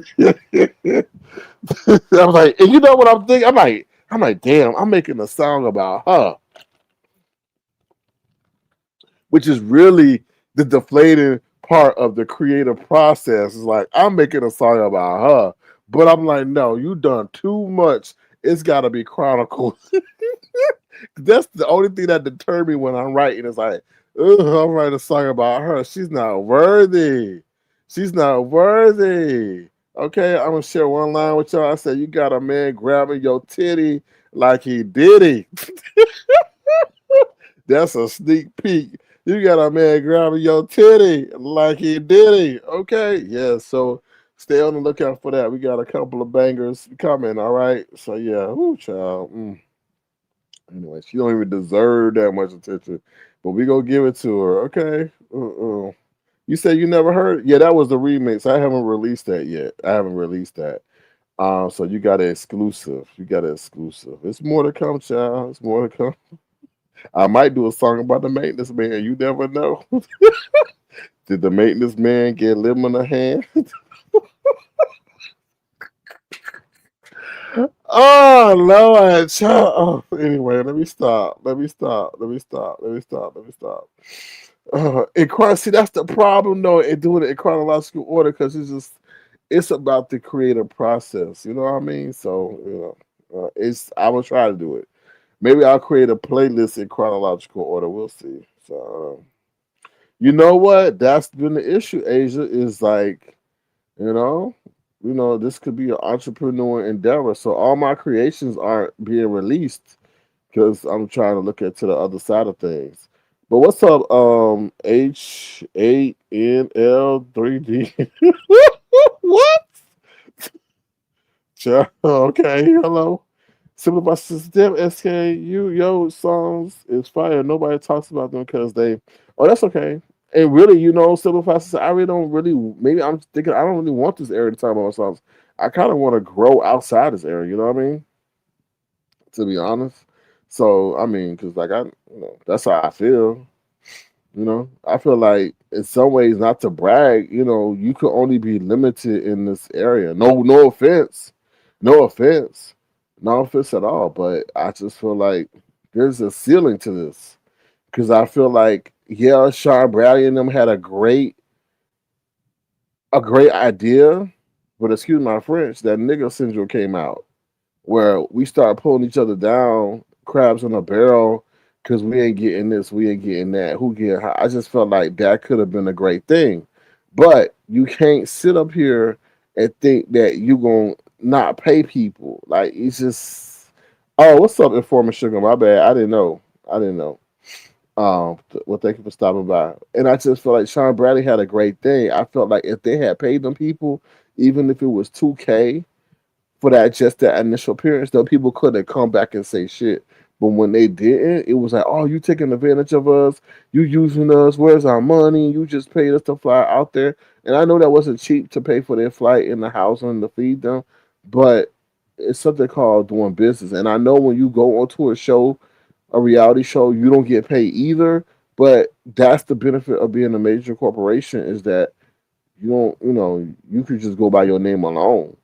B: was like, and you know what I'm thinking? I'm like, damn, I'm making a song about her, which is really the deflating part of the creative process. Is like I'm making a song about her, but I'm like, no, you done too much. It's got to be chronicled. That's the only thing that deter me when I'm writing. It's like, ugh, I'm writing a song about her. She's not worthy. She's not worthy. Okay, I'm gonna share one line with y'all. I said, you got a man grabbing your titty like he did it. That's a sneak peek. You got a man grabbing your titty like he did it. Okay, yeah. So stay on the lookout for that. We got a couple of bangers coming. All right. So yeah, ooh, child. Anyway, she don't even deserve that much attention, but we gonna give it to her. Okay. You say you never heard? Yeah, that was the remix. I haven't released that yet. I haven't released that. So you got an exclusive. You got an exclusive. It's more to come, child. It's more to come. I might do a song about the maintenance man. You never know. Did the maintenance man get limb in the hand? Oh Lord, child. Oh, anyway, let me stop. Let me stop. Let me stop. Let me stop. Let me stop. See, that's the problem though, in doing it in chronological order because it's about the creative process. You know what I mean? So it's I will try to do it. Maybe I'll create a playlist in chronological order. We'll see. So you know what? That's been the issue. Asia is like you know, this could be an entrepreneur endeavor. So all my creations aren't being released because I'm trying to look at to the other side of things. But what's up, H8NL3D? What? Sure. Okay, hello. Simple by System SKU, yo, songs is fire. Nobody talks about them because they. Oh, that's okay. And really, Simple Fast, I really don't really. Maybe I'm thinking I don't really want this area to talk about my songs. I kind of want to grow outside this area. You know what I mean? To be honest. So I mean, because like that's how I feel. I feel like in some ways, not to brag, you could only be limited in this area. No offense, no offense, no offense at all. But I just feel like there's a ceiling to this because I feel like yeah, Sean Bradley and them had a great idea, but excuse my French, that nigga syndrome came out where we start pulling each other down, crabs in a barrel, because we ain't getting this, we ain't getting that. Who getting high? I just felt like that could have been a great thing, but you can't sit up here and think that you gonna not pay people. Like it's just, oh, what's up, Informer Sugar? My bad, I didn't know. Well, thank you for stopping by. And I just feel like Sean Bradley had a great thing. I felt like if they had paid them people, even if it was 2K for that just that initial appearance, though people couldn't come back and say shit. But when they didn't, it was like, oh, you taking advantage of us, you using us, where's our money? You just paid us to fly out there. And I know that wasn't cheap to pay for their flight and the housing to feed them, but it's something called doing business. And I know when you go onto a show, a reality show, you don't get paid either. But that's the benefit of being a major corporation is that you don't, you could just go by your name alone,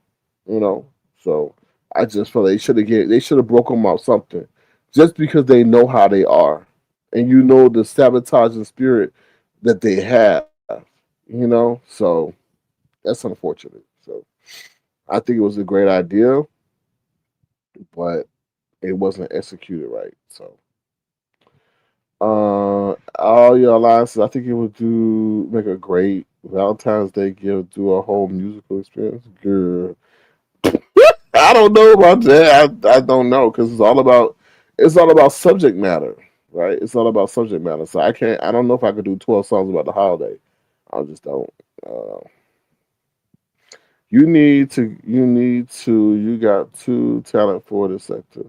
B: you know. So I just feel they should have broke them out something, just because they know how they are, and the sabotaging spirit that they have, So that's unfortunate. So I think it was a great idea, but it wasn't executed right. So all your alliances, I think it would make a great Valentine's Day gift, do a whole musical experience. Girl, I don't know about that. I don't know because it's all about subject matter, right? It's all about subject matter. So I don't know if I could do 12 songs about the holiday. I just don't. Uh, you got too talent for this sector.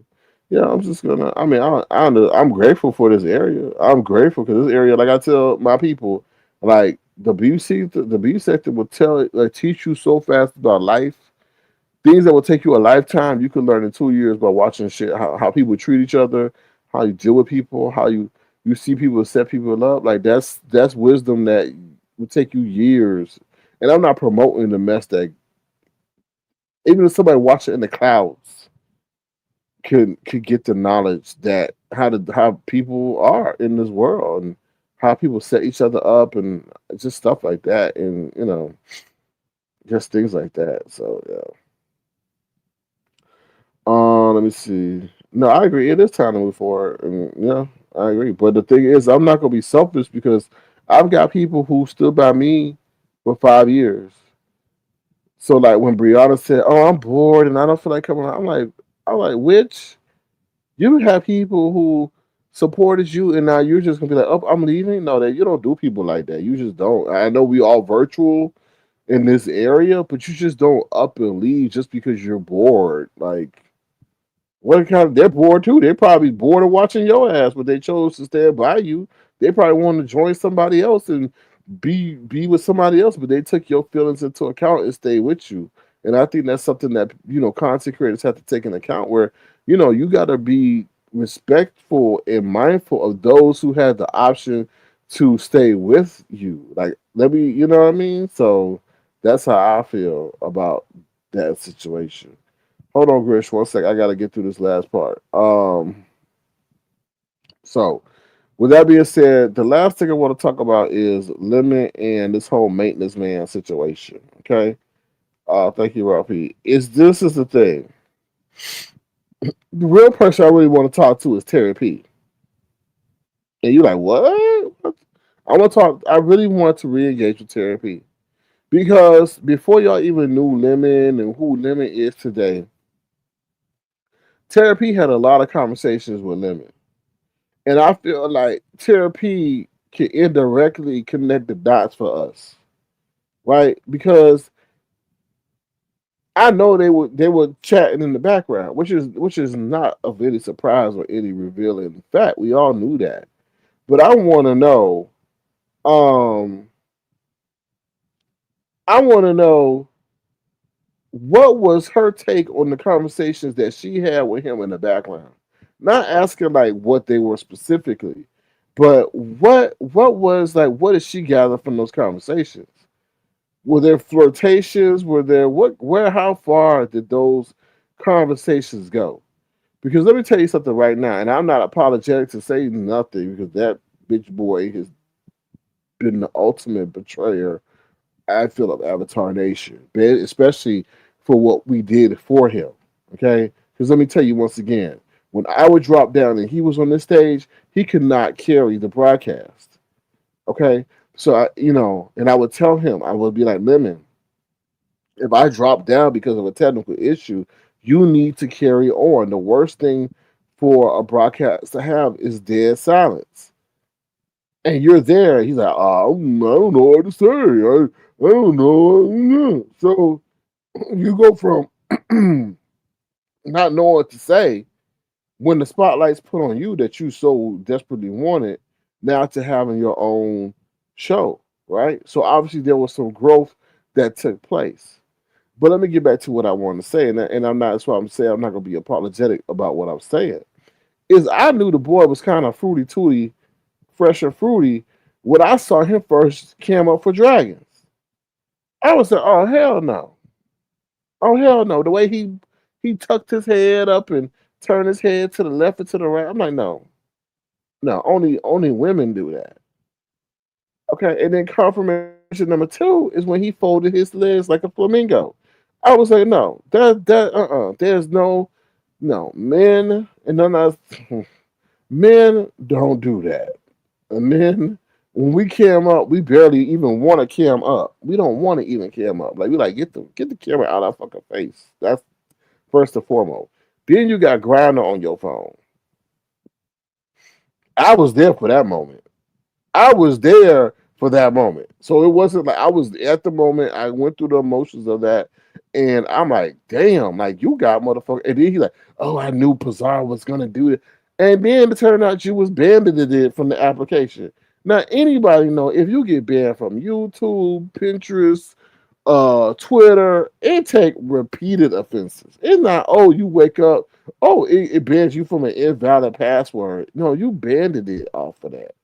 B: Yeah, I'm just gonna. I mean, I'm grateful for this area. I'm grateful because this area, like I tell my people, like the beauty sector will teach you so fast about life. Things that will take you a lifetime, you can learn in 2 years by watching shit. How people treat each other, how you deal with people, how you see people set people up. Like that's wisdom that will take you years. And I'm not promoting the mess that even if somebody watching in the clouds could get the knowledge that how people are in this world and how people set each other up and just stuff like that and just things like that. So yeah. Let me see. No, I agree. It is time to move forward, and yeah, I agree. But the thing is, I'm not gonna be selfish because I've got people who stood by me for 5 years. So like when Brianna said, "Oh, I'm bored and I don't feel like coming," I'm like, which you have people who supported you, and now you're just gonna be like, "Oh, I'm leaving." No, that you don't do people like that. You just don't. I know we all virtual in this area, but you just don't up and leave just because you're bored. Like what kind of they're bored too. They're probably bored of watching your ass, but they chose to stand by you. They probably want to join somebody else and be with somebody else, but they took your feelings into account and stay with you. And I think that's something that content creators have to take into account where, you gotta be respectful and mindful of those who have the option to stay with you. Like let me you know what I mean? So that's how I feel about that situation. Hold on, Grish, one sec. I gotta get through this last part. So with that being said, the last thing I want to talk about is limit and this whole maintenance man situation. Okay. Thank you, Rafi. This is the thing. The real person I really want to talk to is Terry P. And you're like, what? I want to talk. I really want to re-engage with Terry P. Because before y'all even knew Lemon and who Lemon is today, Terry P had a lot of conversations with Lemon. And I feel like therapy can indirectly connect the dots for us, right? Because I know they were chatting in the background, which is not of any surprise or any revealing fact. We all knew that. But um I want to know what was her take on the conversations that she had with him in the background. Not asking like what they were specifically, but what was like what did she gather from those conversations? Were there flirtations? Were there where how far did those conversations go? Because let me tell you something right now, and I'm not apologetic to say nothing because that bitch boy has been the ultimate betrayer I feel of Avatar Nation, especially for what we did for him. Okay, because let me tell you once again, when I would drop down and he was on this stage, he could not carry the broadcast. Okay, so and I would tell him, I would be like, Lemon, if I drop down because of a technical issue, you need to carry on. The worst thing for a broadcast to have is dead silence. and you're there. He's like, I don't know what to say. I don't know. So you go from not knowing what to say when the spotlight's put on you that you so desperately wanted, now to having your own show, right? So obviously there was some growth that took place. But let me get back to what I want to say, and I'm not. That's why I'm saying I'm not going to be apologetic about what I'm saying. Is I knew the boy was kind of fruity tooty, fresh and fruity when I saw him first came up for Dragons. I was like, oh hell no, oh hell no. The way he tucked his head up and turned his head to the left and to the right. I'm like, no, no, only women do that. Okay, and then confirmation number two is when he folded his legs like a flamingo. I was like, no, there's no men and none of men don't do that. And men, when we cam up, we barely even want to cam up. We don't want to even cam up. Like we like get the camera out of our fucking face. That's first and foremost. Then you got grinder on your phone. I was there for that moment. I was there for that moment. So it wasn't like I was at the moment. I went through the emotions of that, and I'm like, damn, like you got motherfucker. And then he's like, oh, I knew Pizarro was gonna do it, and then it turned out you was banned it from the application. Now anybody know if you get banned from YouTube, Pinterest, Twitter, it take repeated offenses. It's not you wake up, it bans you from an invalid password. No, you banned it off of that.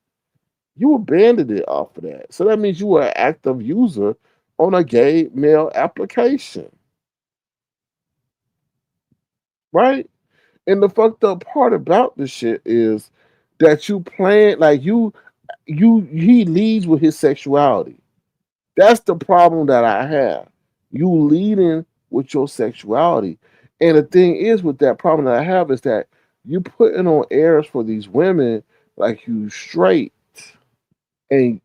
B: You abandoned it off of that. So that means you were an active user on a gay male application, right? And the fucked up part about this shit is that you plan like he leads with his sexuality. That's the problem that I have. You leading with your sexuality. And the thing is with that problem that I have is that you putting on airs for these women like you straight and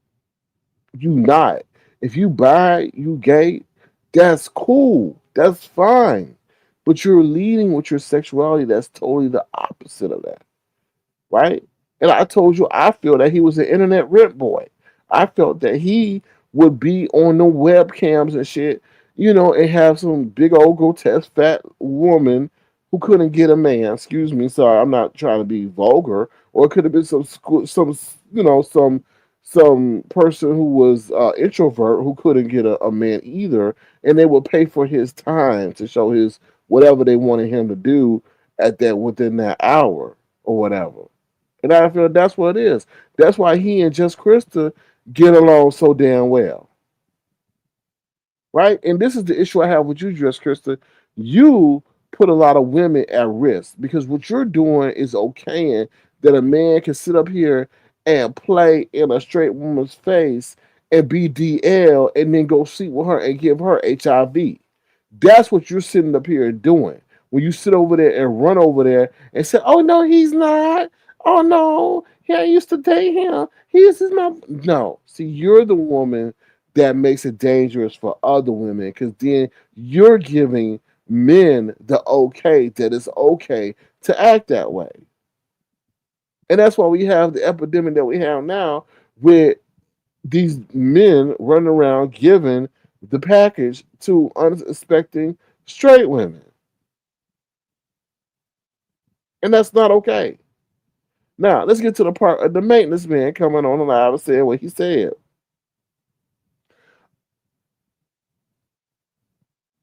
B: you not. If you bi, you gay, that's cool. That's fine. But you're leading with your sexuality that's totally the opposite of that, right? And I told you I feel that he was an internet rent boy. I felt that he would be on the webcams and shit, and have some big old grotesque fat woman who couldn't get a man. Excuse me, sorry, I'm not trying to be vulgar. Or it could have been some person who was introvert who couldn't get a man either, and they would pay for his time to show his whatever they wanted him to do at that within that hour or whatever. And I feel that's what it is. That's why he and Just Krista get along so damn well, right? And this is the issue I have with you, Just Krista. You put a lot of women at risk because what you're doing is okaying that a man can sit up here and play in a straight woman's face and be DL and then go sleep with her and give her HIV. That's what you're sitting up here doing. When you sit over there and run over there and say, "Oh no, he's not. Oh no, yeah, I used to date him. He's my no." See, you're the woman that makes it dangerous for other women because then you're giving men the okay that it's okay to act that way. And that's why we have the epidemic that we have now with these men running around giving the package to unsuspecting straight women. And that's not okay. Now, let's get to the part of the maintenance man coming on the live and saying what he said.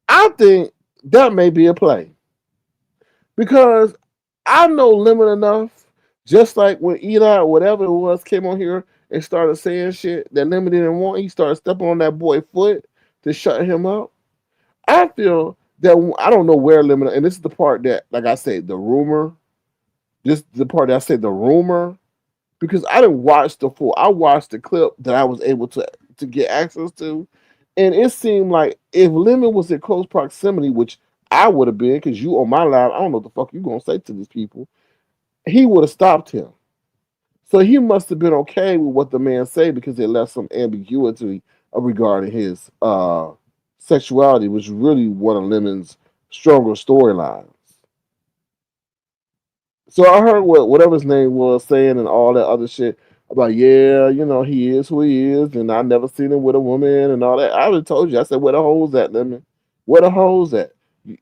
B: I think that may be a play because I know Lemon enough, just like when Eli or whatever it was came on here and started saying shit that Lemon didn't want, he started stepping on that boy's foot to shut him up. I feel that I don't know where Lemon, and this is the part that, like I said, the rumor, this is the part that I said the rumor, because I didn't watch the full. I watched the clip that I was able to get access to, and it seemed like if Lemon was in close proximity, which I would have been, because you on my live, I don't know what the fuck you gonna say to these people. He would have stopped him. So he must have been okay with what the man said because it left some ambiguity regarding his sexuality, which is really one of Lemon's stronger storylines. So I heard what whatever his name was saying and all that other shit. About, yeah, he is who he is, and I never seen him with a woman and all that. I already told you. I said, where the hoes at, Lemon? Where the hoes at?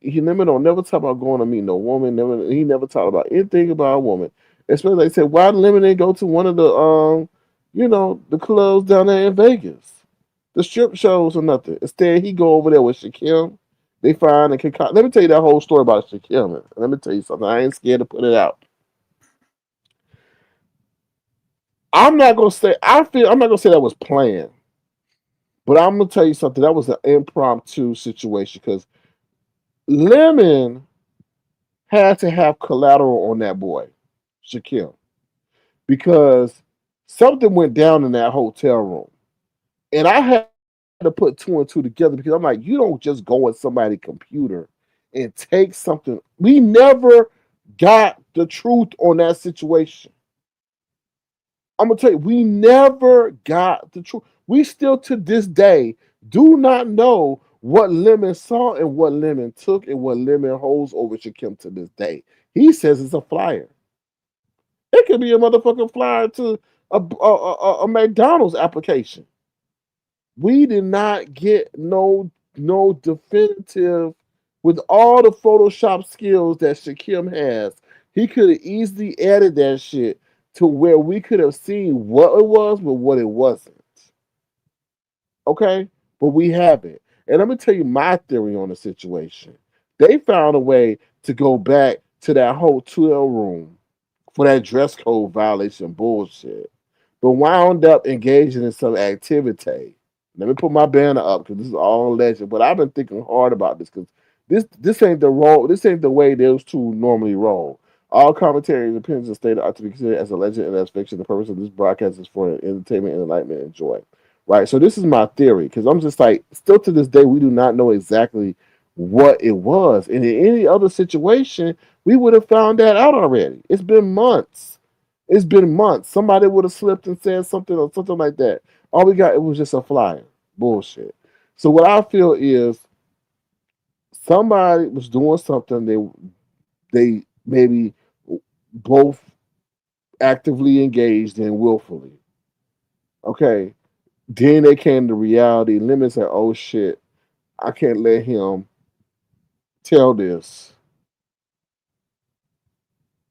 B: He Lemon don't never talk about going to meet no woman. Never, he never talked about anything about a woman. Especially, they said, why Lemon didn't go to one of the the clubs down there in Vegas, the strip shows or nothing. Instead, he go over there with Shaquille. They find and concoct. Let me tell you that whole story about Shaquille. Let me tell you something. I ain't scared to put it out. I'm not gonna say I'm not gonna say that was planned, but I'm gonna tell you something. That was an impromptu situation because Lemon had to have collateral on that boy, Shaquille, because something went down in that hotel room. And I had to put two and two together because I'm like, you don't just go on somebody's computer and take something. We never got the truth on that situation. I'm gonna tell you, we never got the truth. We still to this day do not know what Lemon saw and what Lemon took and what Lemon holds over Shakim to this day. He says it's a flyer. It could be a motherfucking flyer to a McDonald's application. We did not get no definitive with all the Photoshop skills that Shakim has. He could have easily added that shit to where we could have seen what it was, but what it wasn't. Okay? But we haven't. And let me tell you my theory on the situation. They found a way to go back to that hotel room for that dress code violation bullshit, but wound up engaging in some activity. Let me put my banner up because this is all legend. But I've been thinking hard about this because this ain't the role. This ain't the way those two normally roll. All commentary and opinions are stated are to be considered as a legend and as fiction. The purpose of this broadcast is for entertainment, enlightenment, and joy. Right. So this is my theory because I'm just like, still to this day, we do not know exactly what it was. And in any other situation, we would have found that out already. It's been months. It's been months. Somebody would have slipped and said something or something like that. All we got, it was just a flyer. Bullshit. So what I feel is somebody was doing something they maybe both actively engaged in willfully. Okay. Then they came to reality. Lemon said, oh shit, I can't let him tell this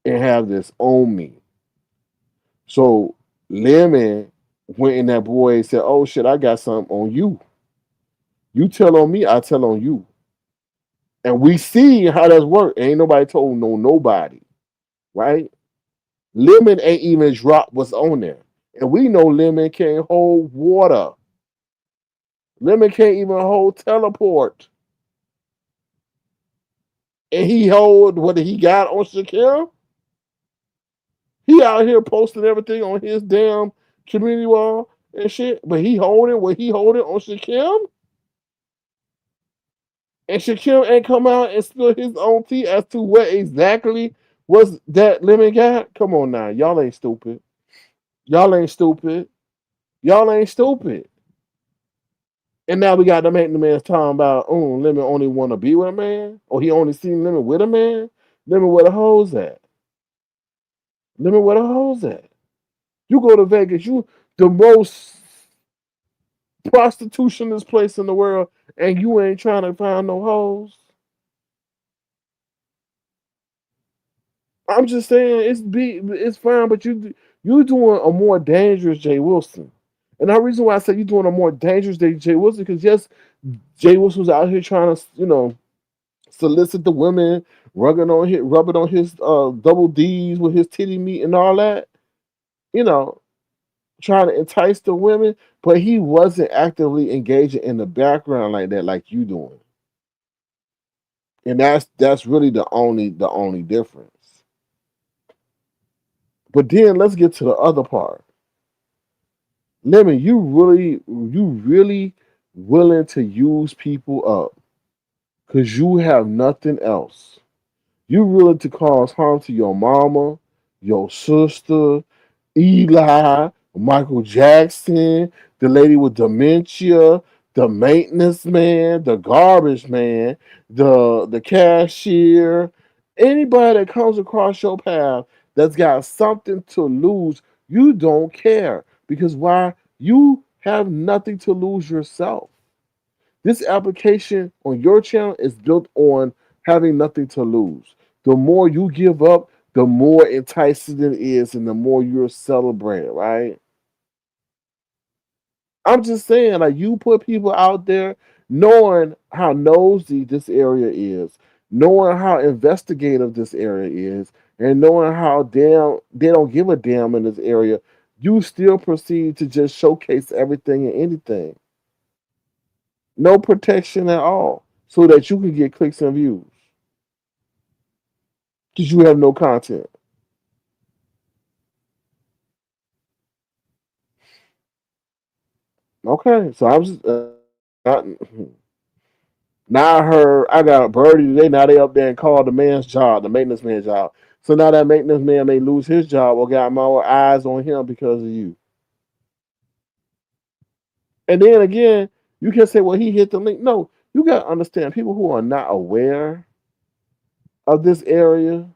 B: and have this on me. So Lemon went in that boy and said, oh shit, I got something on you. You tell on me, I tell on you. And we see how that's worked. Ain't nobody told nobody, right? Lemon ain't even dropped what's on there. And we know Lemon can't hold water. Lemon can't even hold teleport. And he hold what he got on Shaquille. He out here posting everything on his damn community wall and shit. But he holding what he holding on Shaquille. And Shaquille ain't come out and spill his own tea as to what exactly was that Lemon got. Come on now. Y'all ain't stupid. Y'all ain't stupid. Y'all ain't stupid. And now we got the man's talking about, oh, Lemon only want to be with a man, or he only seen Lemon with a man. Lemon where the hoes at? Lemon where the hoes at? You go to Vegas, you the most prostitutionist place in the world, and you ain't trying to find no hoes. I'm just saying it's fine, but you doing a more dangerous Jay Wilson. And the reason why I say you're doing a more dangerous Jay Wilson, because yes, Jay Wilson was out here trying to, solicit the women, rubbing on his double D's with his titty meat and all that, you know, trying to entice the women, but he wasn't actively engaging in the background like that, like you doing. And that's really the only difference. But then let's get to the other part. Lemon, you really willing to use people up because you have nothing else. You willing to cause harm to your mama, your sister, Eli, Michael Jackson, the lady with dementia, the maintenance man, the garbage man, the cashier, anybody that comes across your path that's got something to lose, You don't care because why? You have nothing to lose yourself. This application on your channel is built on having nothing to lose. The more you give up, the more enticing it is, and the more you're celebrated, right? I'm just saying, like you put people out there knowing how nosy this area is, knowing how investigative this area is, and knowing how damn they don't give a damn in this area, you still proceed to just showcase everything and anything. No protection at all. So that you can get clicks and views. Because you have no content. Okay. So I'm just I, now I heard I got a birdie today. Now they up there and called the man's job, the maintenance man's job. So now that maintenance man may lose his job or got more eyes on him because of you. And then again, you can say, well, he hit the link. No, you got to understand people who are not aware of this area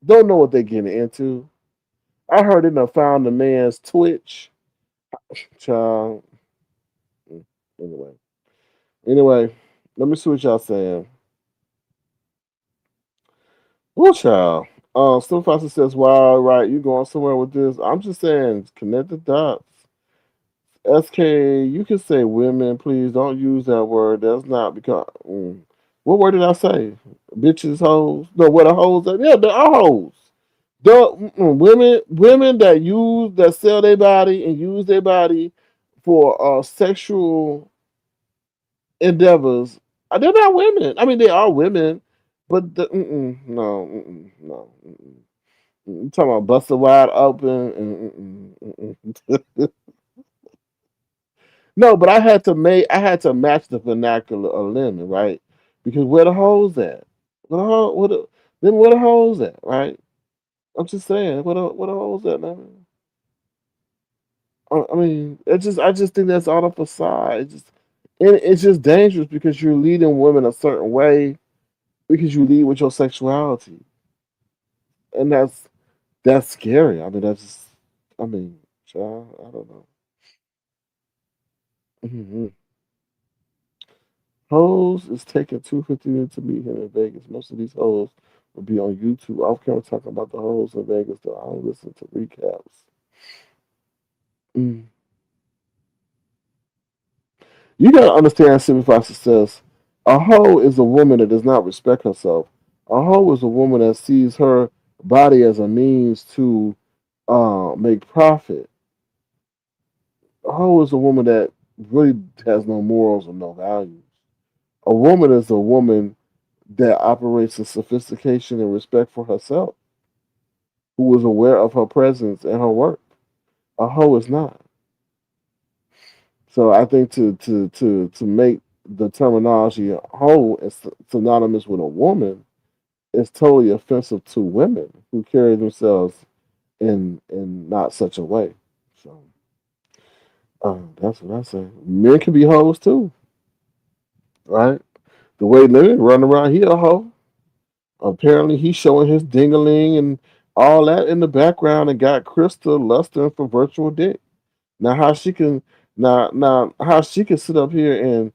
B: don't know what they're getting into. I heard they done found the man's Twitch. Child. Anyway. Anyway, let me see what y'all saying. Well, child. Still Foster says, wow, right, you going somewhere with this. I'm just saying, connect the dots. SK, you can say women, please don't use that word. That's not because. What word did I say? Bitches, hoes. No, what are hoes? Yeah, there are hoes. Women that sell their body and use their body for sexual endeavors. They're not women. I mean, they are women, but no, no. You talking about busted wide open? No, but I had to match the vernacular of lemon, right? Because where the hoes at? Where the hoes at, right? I'm just saying, where the hoes at, man? I mean, I just think that's all a facade. It's just dangerous because you're leading women a certain way because you lead with your sexuality, and that's scary. I mean, I mean, child, I don't know. Hmm. Hoes is taking 250 minutes to meet him in Vegas. Most of these hoes will be on YouTube. Off camera talking about the hoes in Vegas, though. I don't listen to recaps. Mm. You gotta understand, simplify success. A hoe is a woman that does not respect herself. A hoe is a woman that sees her body as a means to make profit. A hoe is a woman that really has no morals or no values. A woman is a woman that operates in sophistication and respect for herself, who is aware of her presence and her work. A hoe is not. So I think to make the terminology hoe is synonymous with a woman is totally offensive to women who carry themselves in not such a way. So that's what I say. Men can be hoes too, right? The way Leonard run around, he a hoe. Apparently, he's showing his dingaling and all that in the background, and got Krista lusting for virtual dick. Now, how she can sit up here and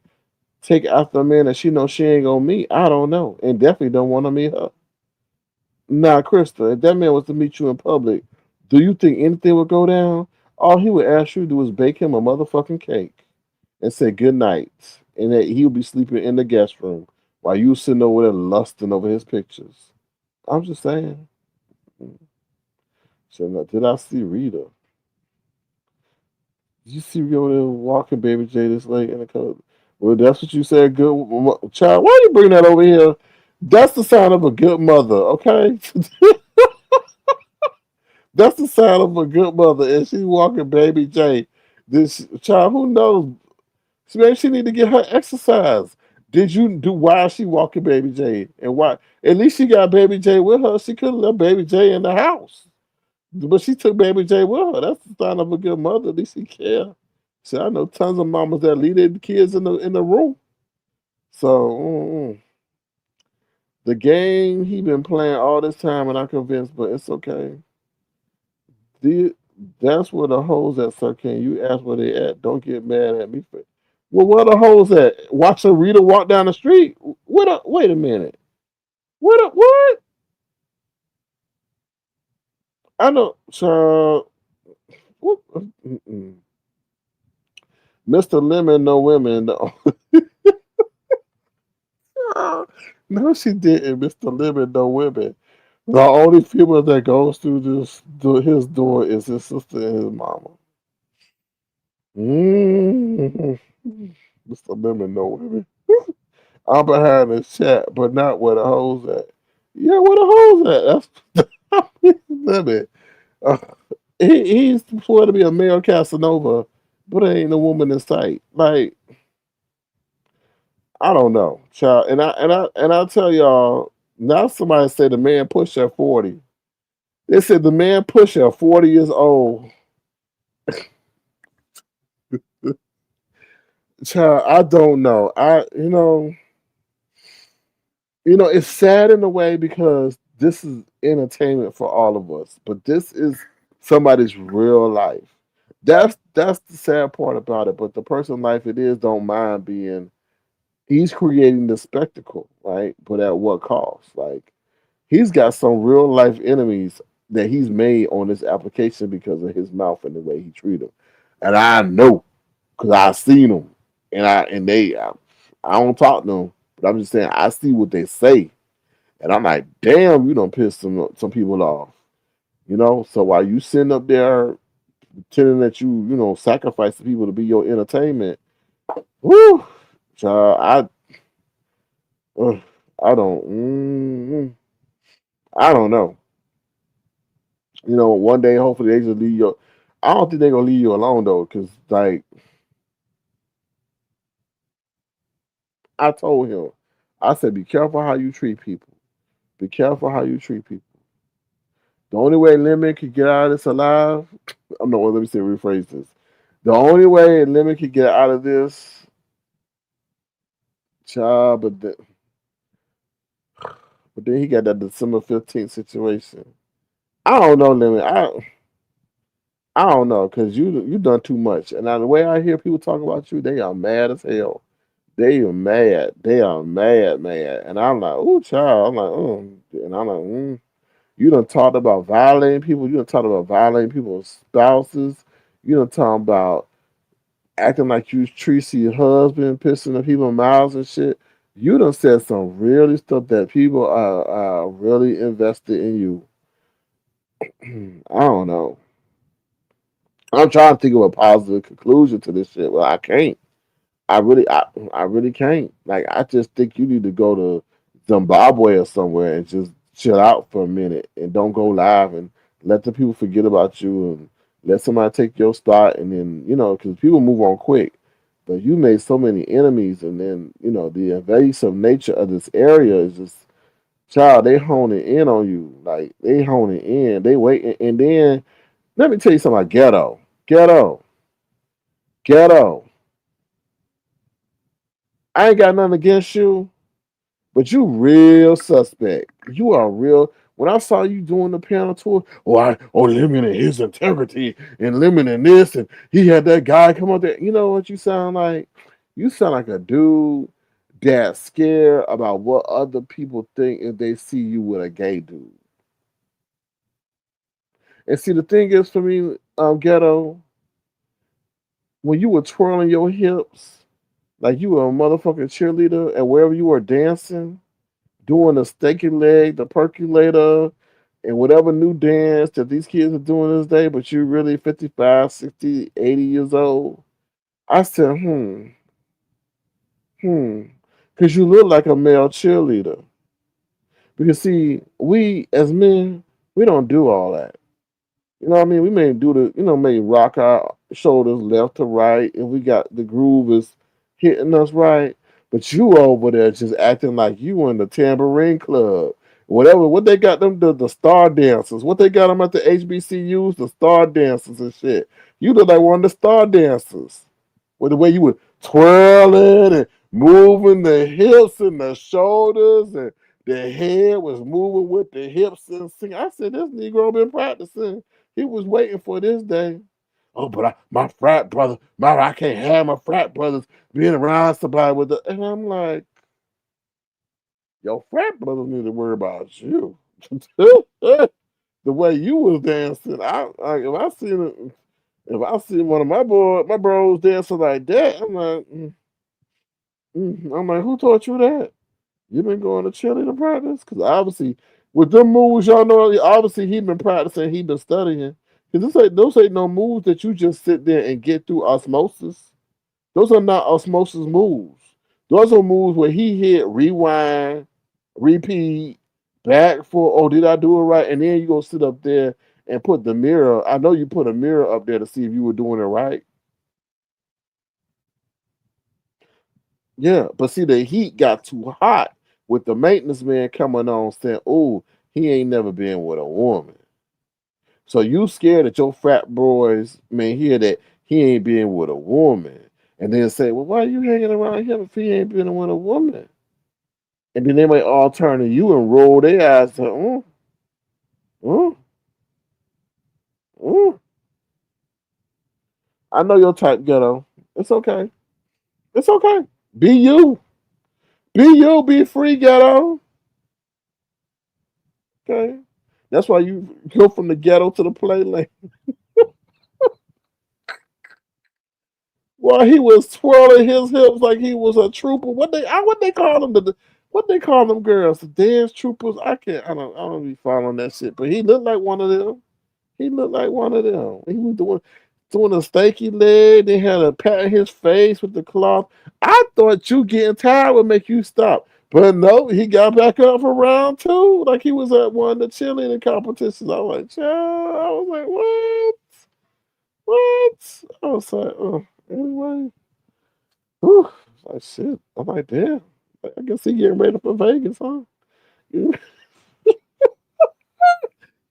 B: take after a man that she knows she ain't gonna meet? I don't know, and definitely don't want to meet her. Now, Krista, if that man was to meet you in public, do you think anything would go down? All he would ask you to do is bake him a motherfucking cake and say good night, and that he would be sleeping in the guest room while you sitting over there lusting over his pictures. I'm just saying. So now, did I see Rita? Did you see me over there walking Baby J this late in the coat? Well, that's what you said, good child. Why you bring that over here? That's the sign of a good mother, okay? That's the sign of a good mother. And she walking Baby J. This child, who knows? Maybe she need to get her exercise. Did you do why is she walking Baby J? And why? At least she got Baby J with her. She could have left Baby J in the house. But she took Baby J with her. That's the sign of a good mother. At least she care. See, I know tons of mamas that leave their kids in the room. So the game he been playing all this time, and I'm convinced, but it's okay. The, that's where the hoes at, sir. Can you ask where they at? Don't get mad at me for. Well, where the hoes at? Watch a Rita walk down the street. What? Wait a minute. What? What? I know, sir. What? Mr. Lemon, no women. No. No, she didn't. Mr. Lemon, no women. The only female that goes through his door is his sister and his mama. Mm. Mr. Lemon, no women. I'm behind the chat, but not where the hoes at. Yeah, where the hoes at? That's Lemon. Uh, he's supposed to be a male Casanova, but there ain't a woman in sight. Like, I don't know, child. And I tell y'all, now somebody said the man pushed at 40. They said the man pushed at 40 years old. Child, I don't know. It's sad in a way because this is entertainment for all of us, but this is somebody's real life. That's the sad part about it. But the person life it is don't mind being. He's creating the spectacle, right? But at what cost? Like he's got some real life enemies that he's made on this application because of his mouth and the way he treat them. And I know because I seen them, I don't talk to them, but I'm just saying I see what they say, and I'm like, damn, you don't piss some people off, So while you sitting up there pretending that you sacrifice the people to be your entertainment, whoo, child, uh, I don't, I don't know. One day hopefully they just leave you. I don't think they're gonna leave you alone though, because like I told him, I said, be careful how you treat people. Be careful how you treat people. The only way Lemon could get out of this alive, I'm not. Well, let me say rephrase this. The only way Lemon could get out of this, child, but then he got that December 15th situation. I don't know, Lemon. I don't know, cause you done too much. And now the way I hear people talk about you, they are mad as hell. They are mad. They are mad, mad. And I'm like, oh, child. I'm like, and I'm like, You done talked about violating people. You done talked about violating people's spouses. You done talking about acting like you Tracy your husband, pissing the people mouths and shit. You done said some really stuff that people are really invested in you. I don't know. I'm trying to think of a positive conclusion to this shit. Well, I can't. I really can't. Like, I just think you need to go to Zimbabwe or somewhere and just chill out for a minute and don't go live and let the people forget about you and let somebody take your spot and then because people move on quick. But you made so many enemies, and then the invasive nature of this area is just, child. They honing in on you, like they honing in, they waiting, and then let me tell you something about ghetto, ghetto. I ain't got nothing against you. But you real suspect. You are real. When I saw you doing the piano tour, limiting his integrity and limiting this, and he had that guy come up there. You know what you sound like? You sound like a dude that's scared about what other people think if they see you with a gay dude. And see, the thing is for me, ghetto, when you were twirling your hips like you were a motherfucking cheerleader, and wherever you were dancing doing the steaky leg, the percolator, and whatever new dance that these kids are doing this day, but you're really 55, 60, 80 years old. I said, hmm. Because you look like a male cheerleader. Because, see, we as men, we don't do all that. You know what I mean? We may do may rock our shoulders left to right, and we got the groove is hitting us right. But you over there just acting like you in the tambourine club. Whatever, what they got them, the star dancers, what they got them at the HBCUs, the star dancers and shit. You look like one of the star dancers. With the way you were twirling and moving the hips and the shoulders and the head was moving with the hips and singing. I said, this Negro been practicing. He was waiting for this day. Oh, but my frat brother, I can't have my frat brothers being around somebody with the. And I'm like, your frat brothers need to worry about you. The way you was dancing, if I seen one of my bros dancing like that, I'm like, who taught you that? You been going to cheerleader practice? Because obviously, with them moves, y'all know, obviously he been practicing, he been studying. Because those ain't no moves that you just sit there and get through osmosis. Those are not osmosis moves. Those are moves where he hit rewind, repeat, back for, oh, did I do it right? And then you go sit up there and put the mirror. I know you put a mirror up there to see if you were doing it right. Yeah, but see, the heat got too hot with the maintenance man coming on saying, oh, he ain't never been with a woman. So you scared that your frat boys may hear that he ain't been with a woman. And then say, well, why are you hanging around him if he ain't been with a woman? And then they might all turn to you and roll their eyes to, mm, mm. I know your type, ghetto. It's okay. It's okay. Be you. Be you. Be free, ghetto. Okay. That's why you go from the ghetto to the play lane. While he was twirling his hips like he was a trooper. What they call them? What they call them girls? The dance troopers? I don't be following that shit. But he looked like one of them. He looked like one of them. He was doing a stanky leg. They had a pat in his face with the cloth. I thought you getting tired would make you stop. But no, he got back up for round two, like he was at one of the cheerleading competitions. I was like, child. I was like, what? What? I was like, oh, anyway. Whew. Like shit. I'm like, damn. I guess he getting ready for Vegas, huh?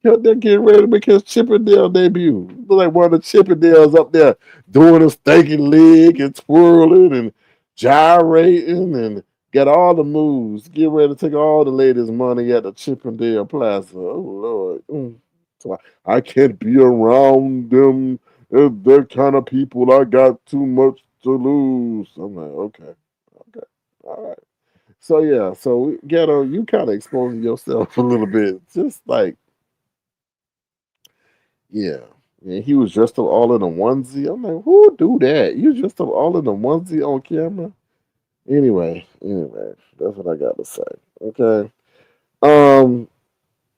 B: They're getting ready to make his Chippendale debut. Look like one of the Chippendales up there doing a stanky leg and twirling and gyrating and got all the moves. Get ready to take all the ladies' money at the Chippendale Plaza. Oh Lord. So I can't be around them. They're kind of people. I got too much to lose. I'm like, okay. Okay. All right. So yeah, so Ghetto, you kind of exposing yourself a little bit. Just like yeah. And he was dressed up all in a onesie. I'm like, who would do that? You dressed up all in a onesie on camera? Anyway, that's what I got to say. Okay. Um,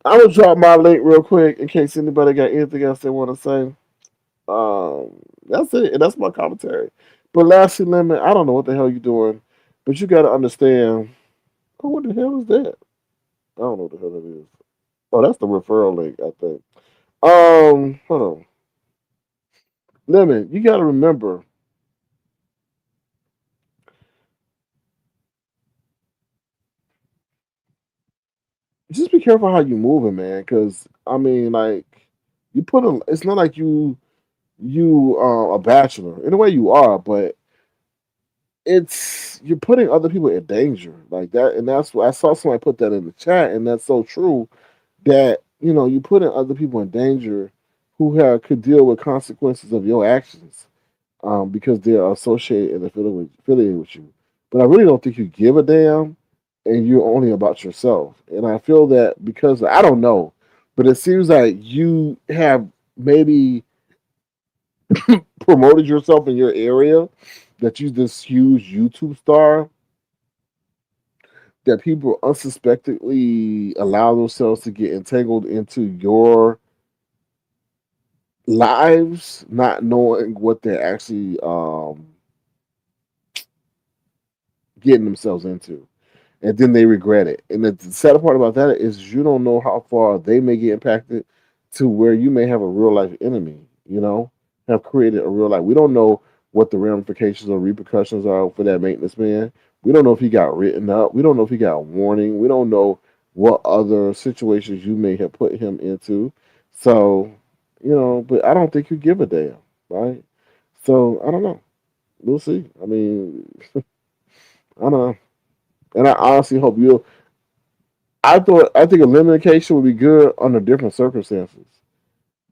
B: I'm gonna drop my link real quick in case anybody got anything else they want to say. That's it, and that's my commentary. But lastly, Lemon, I don't know what the hell you're doing, but you got to understand. Oh, what the hell is that? I don't know what the hell that is. Oh, that's the referral link, I think. Hold on. Lemon, you got to remember, just be careful how you moving, man. Because I mean, like, you put a. It's not like you a bachelor. In a way, you are, but you're putting other people in danger like that, and that's what I saw somebody put that in the chat, and that's so true. That you putting other people in danger who could deal with consequences of your actions. Because they're associated and affiliated with you. But I really don't think you give a damn, and you're only about yourself. And I feel that because I don't know, but it seems like you have maybe promoted yourself in your area, that you this huge YouTube star, that people unsuspectingly allow themselves to get entangled into your lives, not knowing what they're actually getting themselves into, and then they regret it. And the sad part about that is you don't know how far they may get impacted to where you may have a real life enemy, have created a real life. We don't know what the ramifications or repercussions are for that maintenance man. We don't know if he got written up. We don't know if he got warning. We don't know what other situations you may have put him into. So, but I don't think you give a damn, right? So I don't know. We'll see. I mean, I don't know. And I honestly hope you. I think elimination would be good under different circumstances.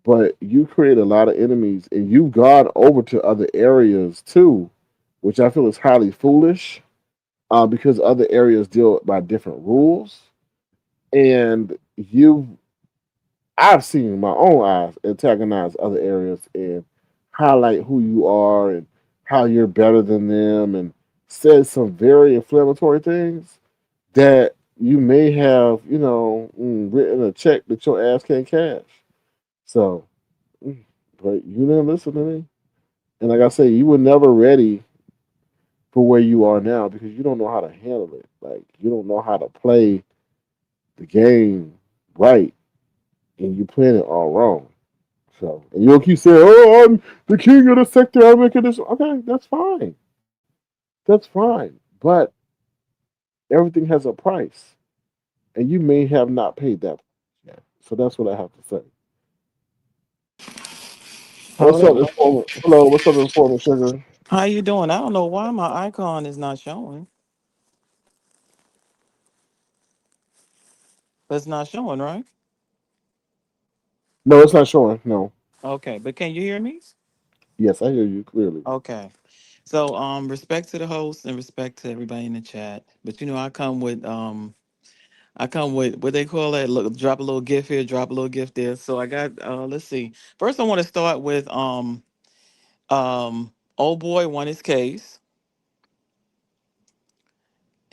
B: but you create a lot of enemies, and you've gone over to other areas too, which I feel is highly foolish. Because other areas deal by different rules, and you I've seen in my own eyes antagonize other areas and highlight who you are and how you're better than them, and said some very inflammatory things that you may have, written a check that your ass can't cash. So, mm, but you didn't listen to me. And like I say, you were never ready for where you are now because you don't know how to handle it. Like, you don't know how to play the game right, and you playing it all wrong. So, and you'll keep saying, "Oh, I'm the king of the sector. I'm making this." Okay, that's fine. That's fine. But everything has a price, and you may have not paid that yet. So that's what I have to say. What's up,
D: Hello.
B: informant? Hello, what's up, informant sugar?
D: How you doing? I don't know why my icon is not showing. It's not showing, right?
B: No, it's not showing. No.
D: Okay, but can you hear me?
B: Yes, I hear you clearly.
D: Okay. So respect to the host and respect to everybody in the chat. But I come with what they call that, look, drop a little gift here, drop a little gift there. So I got let's see. First I want to start with old boy won his case.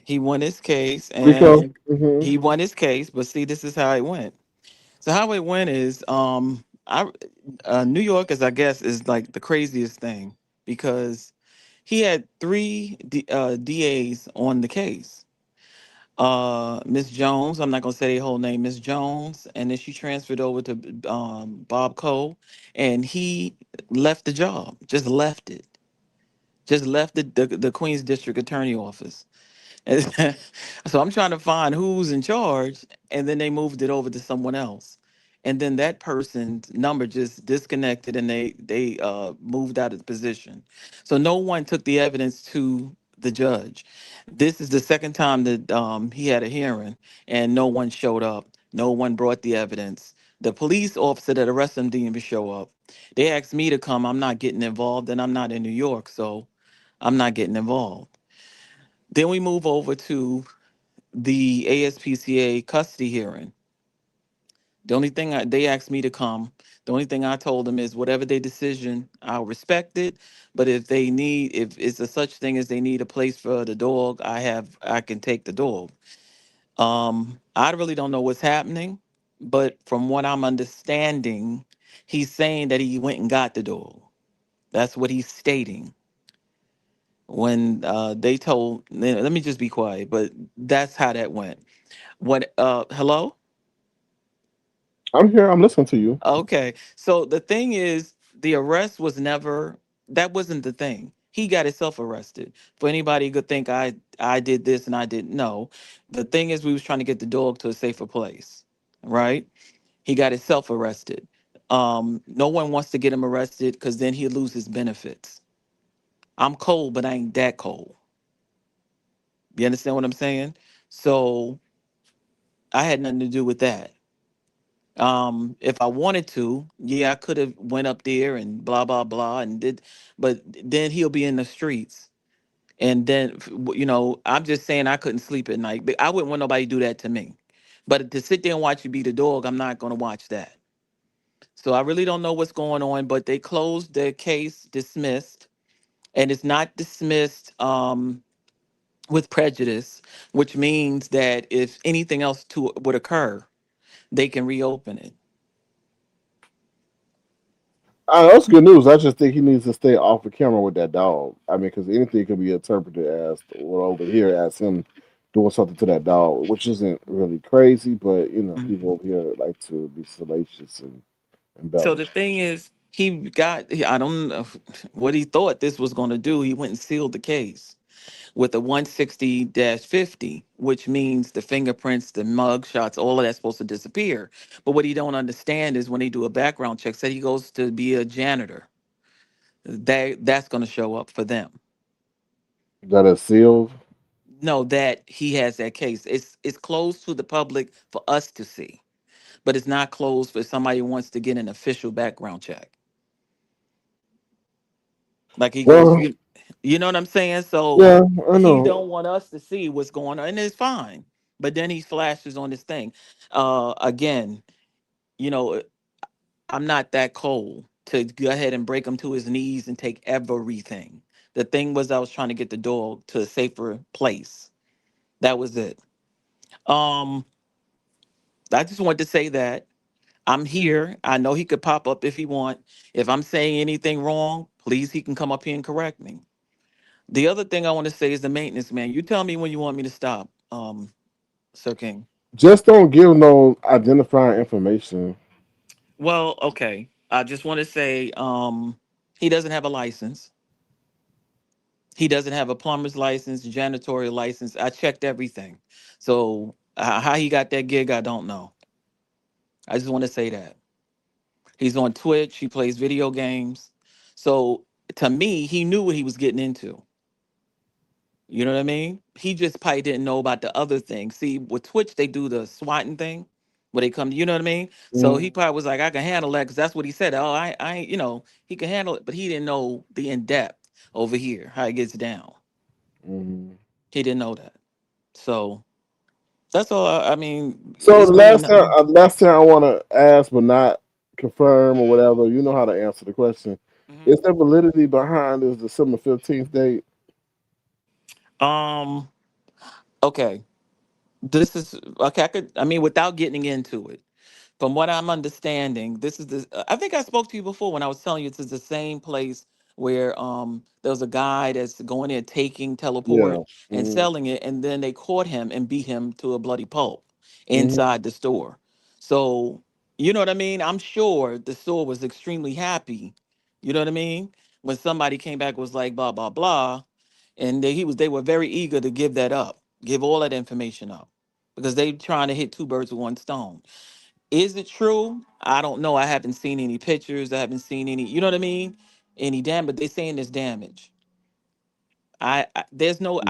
D: He won his case
B: Rico.
D: and
B: Mm-hmm.
D: he won his case, but see this is how it went. So how it went is, I New York is, I guess, is like the craziest thing because he had DAs on the case. Miss Jones, I'm not gonna say her whole name, Miss Jones, and then she transferred over to Bob Cole, and he left the job, just left the Queens District Attorney office. So I'm trying to find who's in charge, and then they moved it over to someone else, and then that person's number just disconnected, and they moved out of the position. So no one took the evidence to the judge. This is the second time that he had a hearing, and no one showed up. No one brought the evidence. The police officer that arrested him didn't even show up. They asked me to come. I'm not getting involved, and I'm not in New York, so I'm not getting involved. Then we move over to the ASPCA custody hearing. The only thing they asked me to come. The only thing I told them is whatever their decision, I'll respect it. But if it's a such thing as they need a place for the dog, I can take the dog. I really don't know what's happening, but from what I'm understanding, he's saying that he went and got the dog. That's what he's stating. When they told, let me just be quiet, but that's how that went. What hello?
B: I'm here. I'm listening to you.
D: Okay. So the thing is the arrest was never that wasn't the thing. He got himself arrested. For anybody who could think I did this and I didn't know. The thing is we was trying to get the dog to a safer place. Right? He got himself arrested. No one wants to get him arrested because then he'll lose his benefits. I'm cold, but I ain't that cold. You understand what I'm saying? So I had nothing to do with that. If I wanted to, yeah, I could have went up there and blah blah blah and did, but then he'll be in the streets. And then I'm just saying I couldn't sleep at night. But I wouldn't want nobody to do that to me. But to sit there and watch you beat a dog, I'm not gonna watch that. So I really don't know what's going on, but they closed the case, dismissed, and it's not dismissed with prejudice, which means that if anything else would occur, they can reopen it.
B: That's good news. I just think he needs to stay off the camera with that dog. I mean, because anything could be interpreted as, well, over here as him doing something to that dog, which isn't really crazy, but people over here like to be salacious and
D: So the
B: embellish.
D: thing is, I don't know what he thought this was going to do. He went and sealed the case with a 160-50, which means the fingerprints, the mug shots, all of that's supposed to disappear. But what he don't understand is when they do a background check, say he goes to be a janitor, that's going to show up for them.
B: That is sealed.
D: No, that he has that case. It's closed to the public for us to see. but it's not closed for somebody who wants to get an official background check. Like he goes,
B: Well,
D: you know what I'm saying? So
B: yeah, I
D: he
B: know.
D: don't want us to see what's going on, and it's fine. But then he flashes on this thing. Again, you know, I'm not that cold to go ahead and break him to his knees and take everything. The thing was, I was trying to get the dog to a safer place. That was it. Um, I just wanted to say that I'm here. I know he could pop up if he want. If I'm saying anything wrong, please he can come up here and correct me. The other thing I want to say is the maintenance man. You tell me when you want me to stop, Sir King.
B: Just don't give no identifying information.
D: Well, okay. I just want to say, he doesn't have a license. He doesn't have a plumber's license, janitorial license. I checked everything. So how he got that gig, I don't know. I just want to say that. He's on Twitch. He plays video games. So to me, he knew what he was getting into. You know what I mean? He just probably didn't know about the other thing. See, with Twitch, they do the swatting thing where they come, you know what I mean? So he
B: Mm-hmm.
D: probably was like, I can handle that because that's what he said. Oh, he can handle it, but he didn't know the in depth over here, how it gets down.
B: Mm-hmm.
D: He didn't know that. So that's all. I mean,
B: So
D: it's
B: the
D: really
B: last time,
D: nothing.
B: last thing I want to ask, but not confirm or whatever. You know how to answer the question.
D: Mhm.
B: Is there validity behind this December 15th date?
D: Um, okay. This is okay. I mean, without getting into it. From what I'm understanding, this is the. I think I spoke to you before when I was telling you this is the same place where there was a guy that's going there taking teleport
B: Yeah.
D: and
B: Mm-hmm.
D: selling it, and then they caught him and beat him to a bloody pulp
B: Mm-hmm.
D: inside the store. So you know what I mean. I'm sure the store was extremely happy. You know what I mean when somebody came back and was like blah blah blah, and they were very eager to give that up, give all that information up because they trying to hit two birds with one stone. Is it true? I don't know. I haven't seen any pictures. I haven't seen any, you know what I mean? Any damage, but they're saying there's damage. There's no,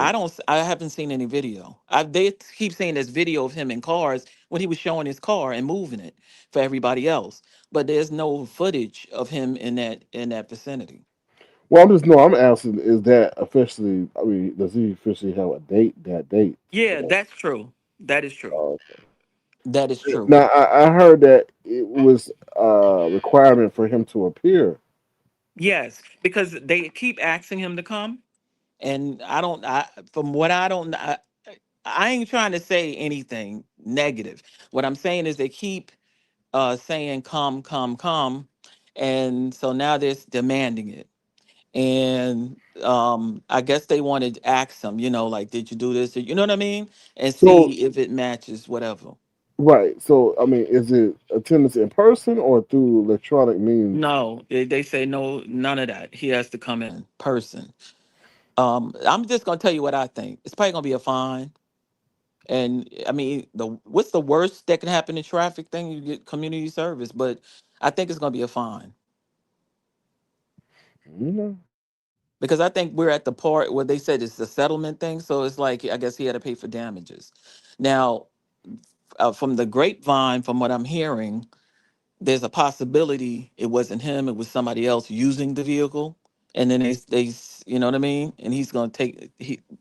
D: I haven't seen any video. They keep saying there's video of him in cars when he was showing his car and moving it for everybody else. But there's no footage of him in that vicinity.
B: Well, I'm just no. I'm asking. Is that officially? I mean, does he officially have a date? That date for
D: Yeah,
B: that?
D: that's true. That is true. That is true.
B: Now I heard that it was a requirement for him to appear.
D: Yes, because they keep asking him to come, and I don't. From what I don't, I ain't trying to say anything negative. What I'm saying is they keep saying come, come, come, and so now they're demanding it. And I guess they wanted to ask him, like, did you do this? You know what I mean? And
B: So
D: see if it matches whatever.
B: right. So I mean, is it attendance in person or through electronic means?
D: No, they say no, none of that. He has to come in person. I'm just gonna tell you what I think. It's probably gonna be a fine. And I mean, the what's the worst that can happen in traffic thing? You get community service, but I think it's gonna be a fine
B: You know.
D: because I think we're at the part where they said it's the settlement thing. So it's like I guess he had to pay for damages. Now, from the grapevine, from what I'm hearing, there's a possibility it wasn't him; it was somebody else using the vehicle, and then you know what I mean. And he's gonna take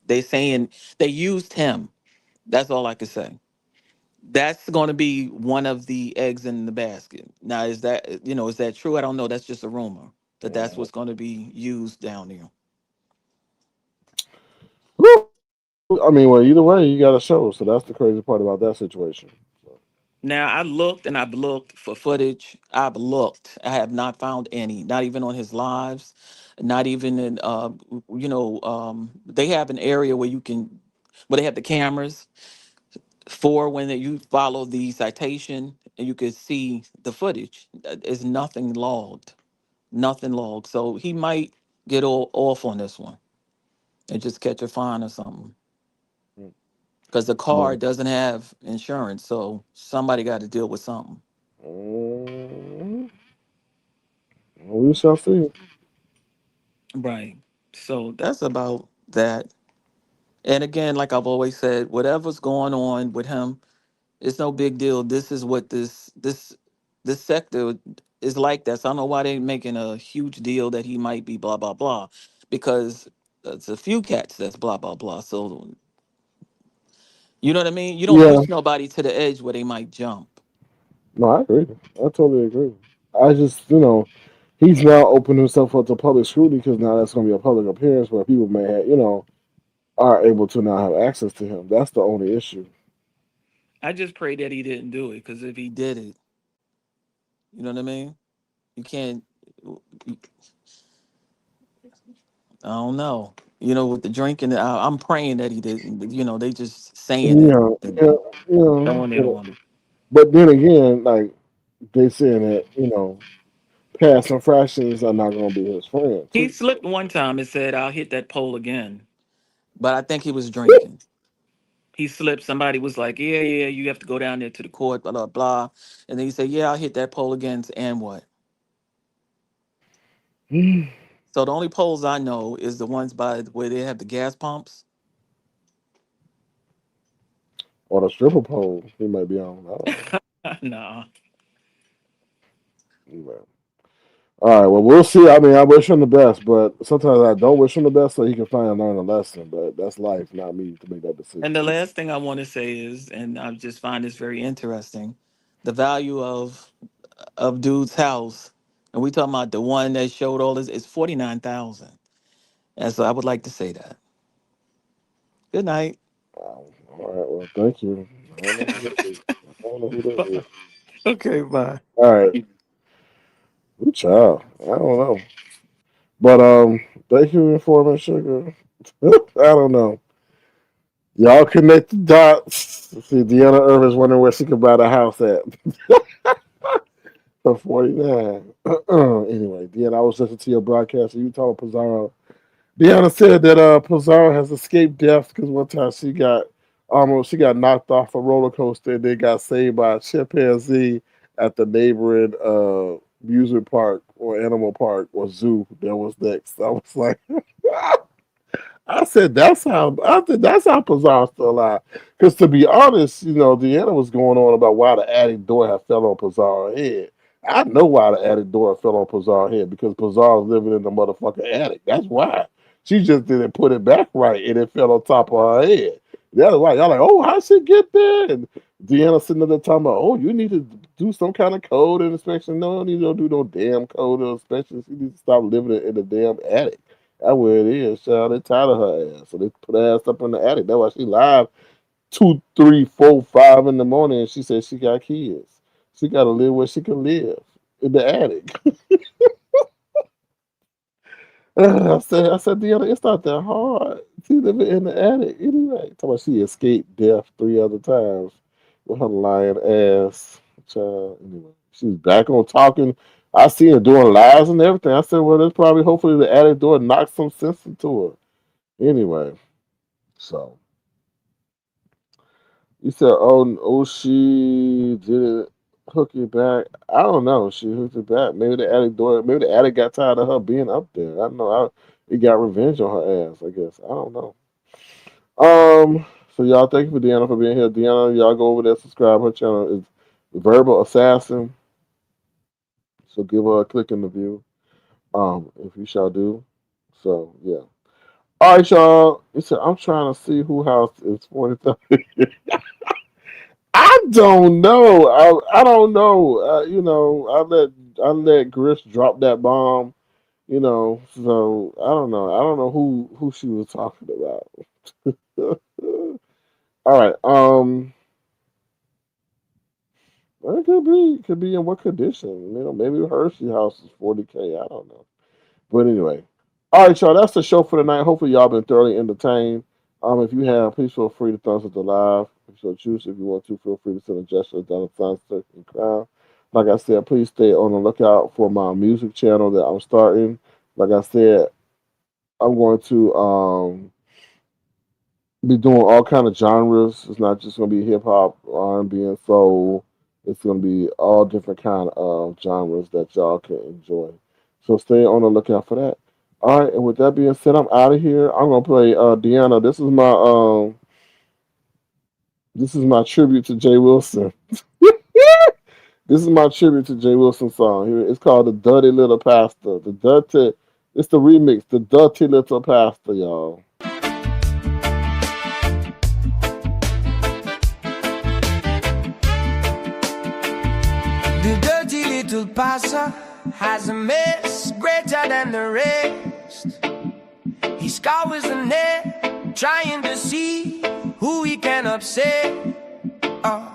D: they saying they used him. That's all I could say. That's going to be one of the eggs in the basket. Now, is that true? I don't know. That's just a rumor that that's
B: Uh,
D: what's going to be used down there.
B: whew. I mean, well, either way, you got to show. So that's the crazy part about that situation. So,
D: Now, I looked and I've looked for footage. I've looked. I have not found any, not even on his lives, not even in, they have an area where they have the cameras for when you follow the citation and you can see the footage. There's nothing logged. Nothing logged. So he might get off on this one and just catch a fine or something.
B: mm,
D: Because the car
B: well,
D: doesn't have insurance, so somebody got to deal with something.
B: mm, we shall see.
D: Right. So that's about that. And again, like I've always said, whatever's going on with him, It's no big deal. This is what this sector is like. That, so I don't know why they making a huge deal that he might be blah blah blah, because it's a few cats that's blah blah blah. So you know what I mean. You don't
B: Yeah,
D: push nobody to the edge where they might jump.
B: no, I agree. I totally agree. I just, he's now opened himself up to public scrutiny because now that's going to be a public appearance where people may have, are able to now have access to him. That's the only issue.
D: I just pray that he didn't do it, because if he did it, you know what I mean. You can't. I don't know. With the drinking, I'm praying that he didn't. But, they just saying it
B: Yeah,
D: and
B: yeah,
D: throwing it on him.
B: but then again, like they saying that past infractions are not going to be his friend
D: He
B: too.
D: slipped one time and said, "I'll hit that pole again," but I think he was drinking. He slipped. Somebody was like, "Yeah, yeah, you have to go down there to the court, blah blah blah," and then he said, "Yeah, I'll hit that pole again." And what? So the only poles I know is the ones by where they have the gas pumps.
B: Or the stripper pole he might be on. I don't know.
D: Nah.
B: But, all right, well, we'll see. I mean, I wish him the best, but sometimes I don't wish him the best so he can finally learn a lesson. But that's life, not me to make that
D: And
B: decision.
D: the last thing I want to say is, and I just find this very interesting, the value of dude's house, and we talking about the one that showed all this, is 49,000. And so I would like to say that. Good night.
B: All right, well, thank you. I don't know who that is. I don't know who that is.
D: Okay, bye.
B: All right, good child. I don't know, but thank you for informing sugar. I don't know. Y'all connect the dots. See, Deanna Irvin's wondering where she could buy the house at for 49. Anyway, Deanna, I was listening to your broadcast and you told Pizarro. Deanna said that Pizarro has escaped death because one time she got knocked off a roller coaster and then got saved by a chimpanzee at the neighboring amusement park or animal park or zoo that was next. I was like, I said that's how Pizarro's still alive. Because to be honest, Deanna was going on about why the attic door had fell on Pizarro's head. I know why the attic door fell on Pizarro's head because Pizarro's living in the motherfucking attic. That's why. She just didn't put it back right and it fell on top of her head. That's why y'all like, oh, how'd she get there? And Deanna sitting there talking about, oh, you need to do some kind of code inspection. No, you don't do no damn code inspection. You need to stop living in the damn attic. That's where it is, child. They tired of her ass. So they put her ass up in the attic. That's why she live 2, 3, 4, 5 in the morning and she said she got kids. She gotta live where she can live. In the attic. I said, Deanna, it's not that hard. She living in the attic anyway. Talking about she escaped death 3 other times with her lying ass. Child. Anyway, she's back on talking. I see her doing lies and everything. I said, well, that's probably hopefully the attic door knocked some sense into her. Anyway, so you said, oh, she didn't hook it back. I don't know. She hooked it back. Maybe the attic door. Maybe the attic got tired of her being up there. I don't know. It got revenge on her ass. I guess. I don't know. So y'all, thank you for Deanna for being here. Deanna, y'all go over there, subscribe. Her channel is Verbal Assassin. So give her a click in the view. If you shall do. So yeah. All right, y'all. You said I'm trying to see who house is 40,000. I don't know. I don't know. I let Griff drop that bomb. So I don't know. I don't know who she was talking about. All right. Well, it could be in what condition? Maybe Hershey House is 40K. I don't know. But anyway, all right, y'all. That's the show for tonight. Hopefully, y'all been thoroughly entertained. If you have, please feel free to thumbs up the live. If you so choose, if you want to, feel free to send a gesture down the sign and crown. Like I said, please stay on the lookout for my music channel that I'm starting. Like I said, I'm going to be doing all kind of genres. It's not just going to be hip hop, R&B, and soul. It's going to be all different kind of genres that y'all can enjoy. So stay on the lookout for that. All right, and with that being said, I'm out of here. I'm gonna play Deanna. This is my This is my tribute to Jay Wilson. This is my tribute to Jay Wilson song. It's called "The Dirty Little Pastor." The dirty. It's the remix. The Dirty Little Pastor, y'all.
A: The dirty little passer has a mess greater than the rest. He scours the net, trying to see who he can upset. Oh,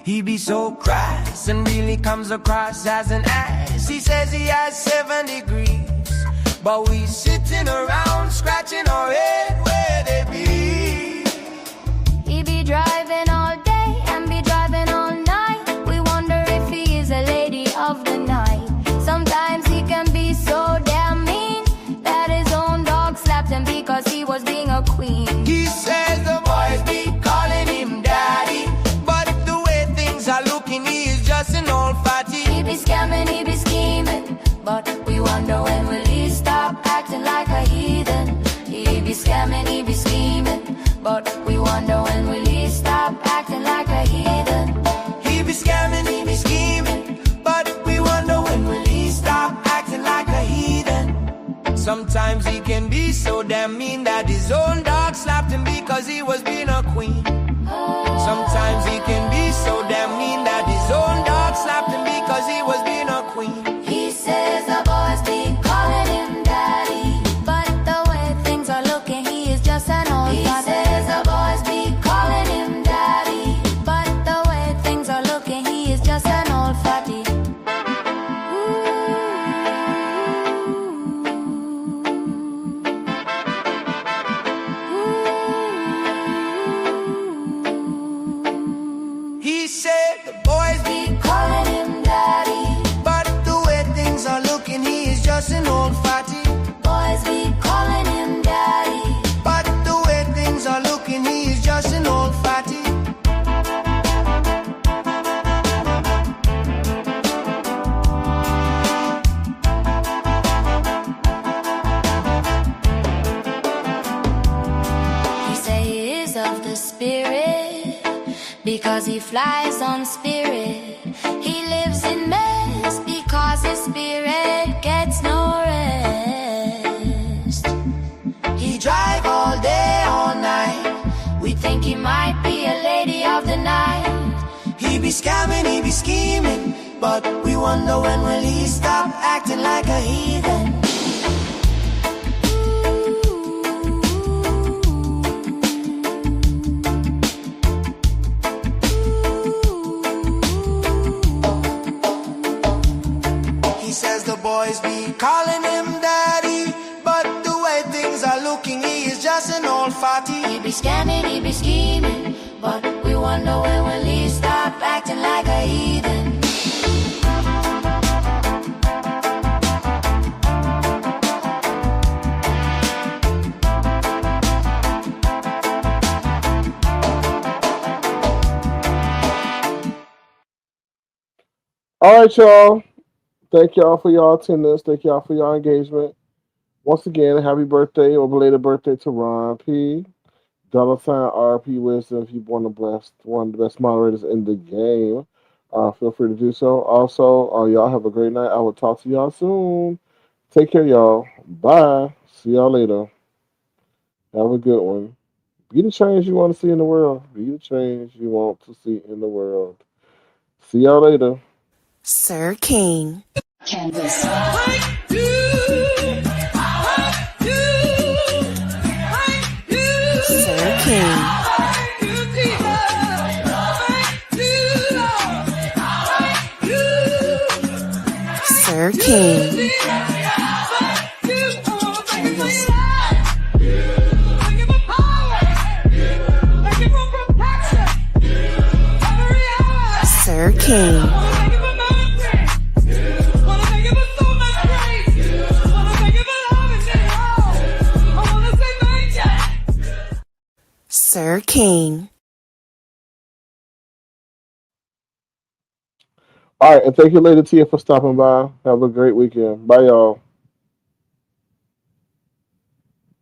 A: he be so crass and really comes across as an ass. He says he has 7 degrees, but we sitting around scratching our head where they be.
C: He be driving all day and be driving all night. We wonder if he is a lady of the night. Sometimes he can be so damn mean that his own dog slapped him because he was being a queen.
A: He says the boys be calling him daddy, but the way things are looking, he is just an old fatty.
C: He be scamming, he be scheming, but we wonder when will he stop acting like a heathen. He be scamming, he be scheming, but we wonder when will he stop acting like a heathen.
A: He be scamming, he be scheming, but we wonder when will he stop acting like a heathen. Sometimes he can be so damn mean that his own dog slapped him because he was being a queen. Sometimes he can be so damn mean that his own dog slapped him because he was being a queen.
C: He says the boys be calling him daddy, but the way things are looking, he is just an old fatty. He says the boys be calling him daddy, but the way things are looking, he is just an old fatty.
A: He said the boys be
C: Calling him daddy,
A: but the way things are looking, he is just an old fatty.
C: boys be calling him daddy.
A: But the way things are looking, he is just an old fatty.
C: He say he is of the spirit because he flies on spirit. He lives in mess because his spirit gets no rest.
A: He drive all day, all night.
C: We think he might be a lady of the night.
A: He be scamming, he be scheming, but we wonder when will he stop acting like a heathen. He says the boys be calling him daddy, but the way things are looking, he is just an old fatty.
C: He be scamming, he be scheming, but we wonder when will he stop acting like a heathen.
B: All right, y'all. Thank y'all for y'all attendance. Thank y'all for y'all engagement. Once again, happy birthday or belated birthday to Ron P. Dollar sign RP Wisdom. If you want to bless one of the best moderators in the game, feel free to do so. Also, y'all have a great night. I will talk to y'all soon. Take care, y'all. Bye. See y'all later. Have a good one. Be the change you want to see in the world. Be the change you want to see in the world. See y'all later.
E: Sir King.
F: Canvas.
E: Sir King. Sir King.
F: Canvas.
E: Sir King. Sir King.
B: All right, and thank you, Lady Tia, for stopping by. Have a great weekend. Bye, y'all.